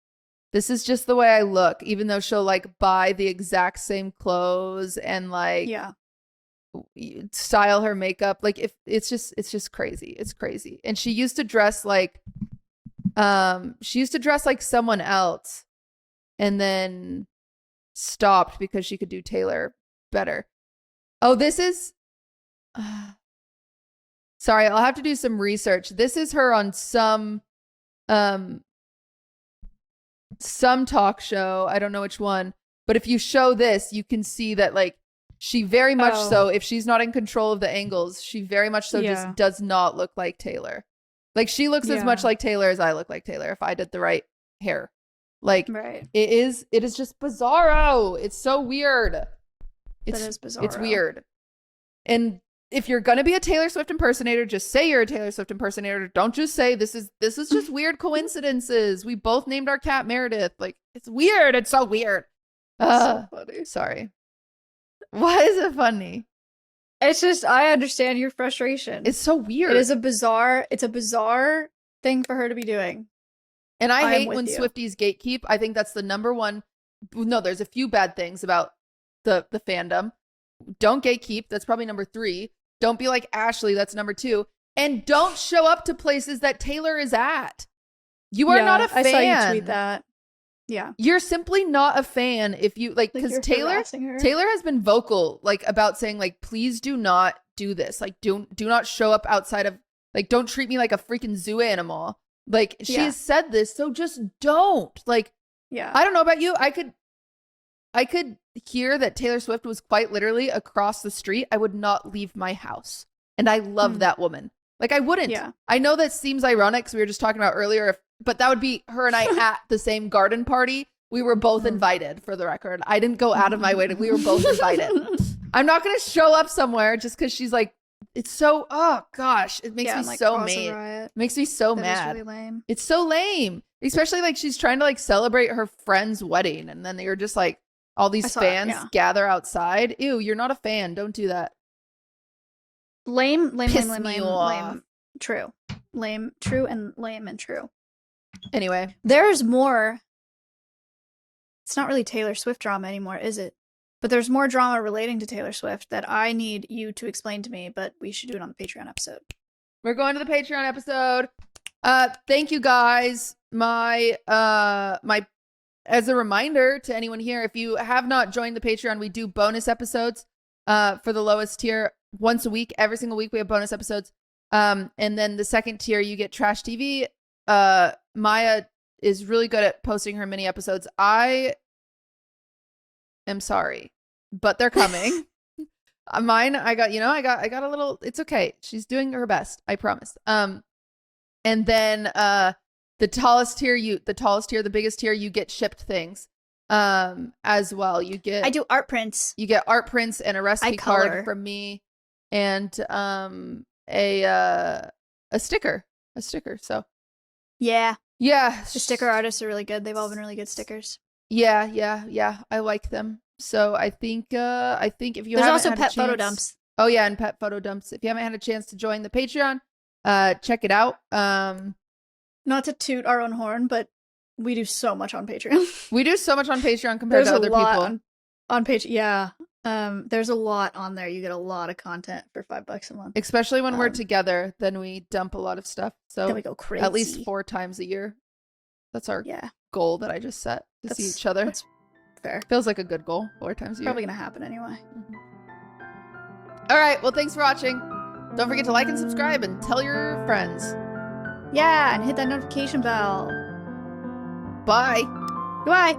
the way I look, even though she'll like buy the exact same clothes and like style her makeup. Like, if it's just crazy. It's crazy. And she used to dress like someone else and then stopped because she could do Taylor better. Oh, this is sorry, I'll have to do some research. This is her on some talk show. I don't know which one, but if you show this, you can see that like she very much so, if she's not in control of the angles, she very much so just does not look like Taylor. Like, she looks as much like Taylor as I look like Taylor if I did the right hair. Like, it is just bizarro. It's so weird. That is bizarro. It's weird. And if you're gonna be a Taylor Swift impersonator, just say you're a Taylor Swift impersonator. Don't just say this is just weird coincidences. We both named our cat Meredith. Like, it's weird. It's so weird. So funny. Sorry. Why is it funny? It's just, I understand your frustration. It's so weird. It's a bizarre thing for her to be doing. And I hate when Swifties gatekeep. I think that's the number one. No, there's a few bad things about the fandom. Don't gatekeep. That's probably number 3. Don't be like Ashley. That's number 2. And don't show up to places that Taylor is at. You are not a fan. I saw you tweet that. Yeah. You're simply not a fan if you like, because Taylor has been vocal like about saying like, please do not do this. Like, do not show up outside of, like, don't treat me like a freaking zoo animal. Like, she has said this, so just don't. Like, I don't know about you. I could hear that Taylor Swift was quite literally across the street. I would not leave my house. And I love that woman. Like, I wouldn't. Yeah. I know that seems ironic because we were just talking about earlier, but that would be her and I at the same garden party. We were both invited, for the record. I didn't go out of my way we were both invited. I'm not going to show up somewhere just because she's like, it's so, oh gosh, it makes me like, so mad. It makes me so mad. Really lame. It's so lame. Especially like she's trying to like celebrate her friend's wedding. And then they were just like, all these fans gather outside. Ew, you're not a fan. Don't do that. Lame. True. Lame, true, and lame and true. Anyway. There's more. It's not really Taylor Swift drama anymore, is it? But there's more drama relating to Taylor Swift that I need you to explain to me, but we should do it on the Patreon episode. We're going to the Patreon episode. Thank you guys. My as a reminder to anyone here, if you have not joined the Patreon, we do bonus episodes for the lowest tier once a week. Every single week we have bonus episodes. And then the second tier, you get Trash TV. Maya is really good at posting her mini episodes. I am sorry, but they're coming. Mine, I got a little, it's okay. She's doing her best. I promise. And then, the tallest tier, the biggest tier, you get shipped things, as well. I do art prints. You get art prints and a recipe card from me and, a sticker. So yeah. The sticker artists are really good. They've all been really good stickers. Yeah. I like them. So I think if you haven't also pet photo dumps. Oh yeah, and pet photo dumps. If you haven't had a chance to join the Patreon, check it out. Not to toot our own horn, but we do so much on Patreon. We do so much on Patreon compared to other people. On Patreon, yeah. There's a lot on there. You get a lot of content for $5 a month. Especially when we're together, then we dump a lot of stuff. So then we go crazy. At least 4 times a year. That's our goal that I just set to see each other. That's fair. Feels like a good goal. 4 times a year. Probably gonna happen anyway. All right. Well, thanks for watching. Don't forget to like and subscribe and tell your friends. Yeah, and hit that notification bell. Bye. Goodbye.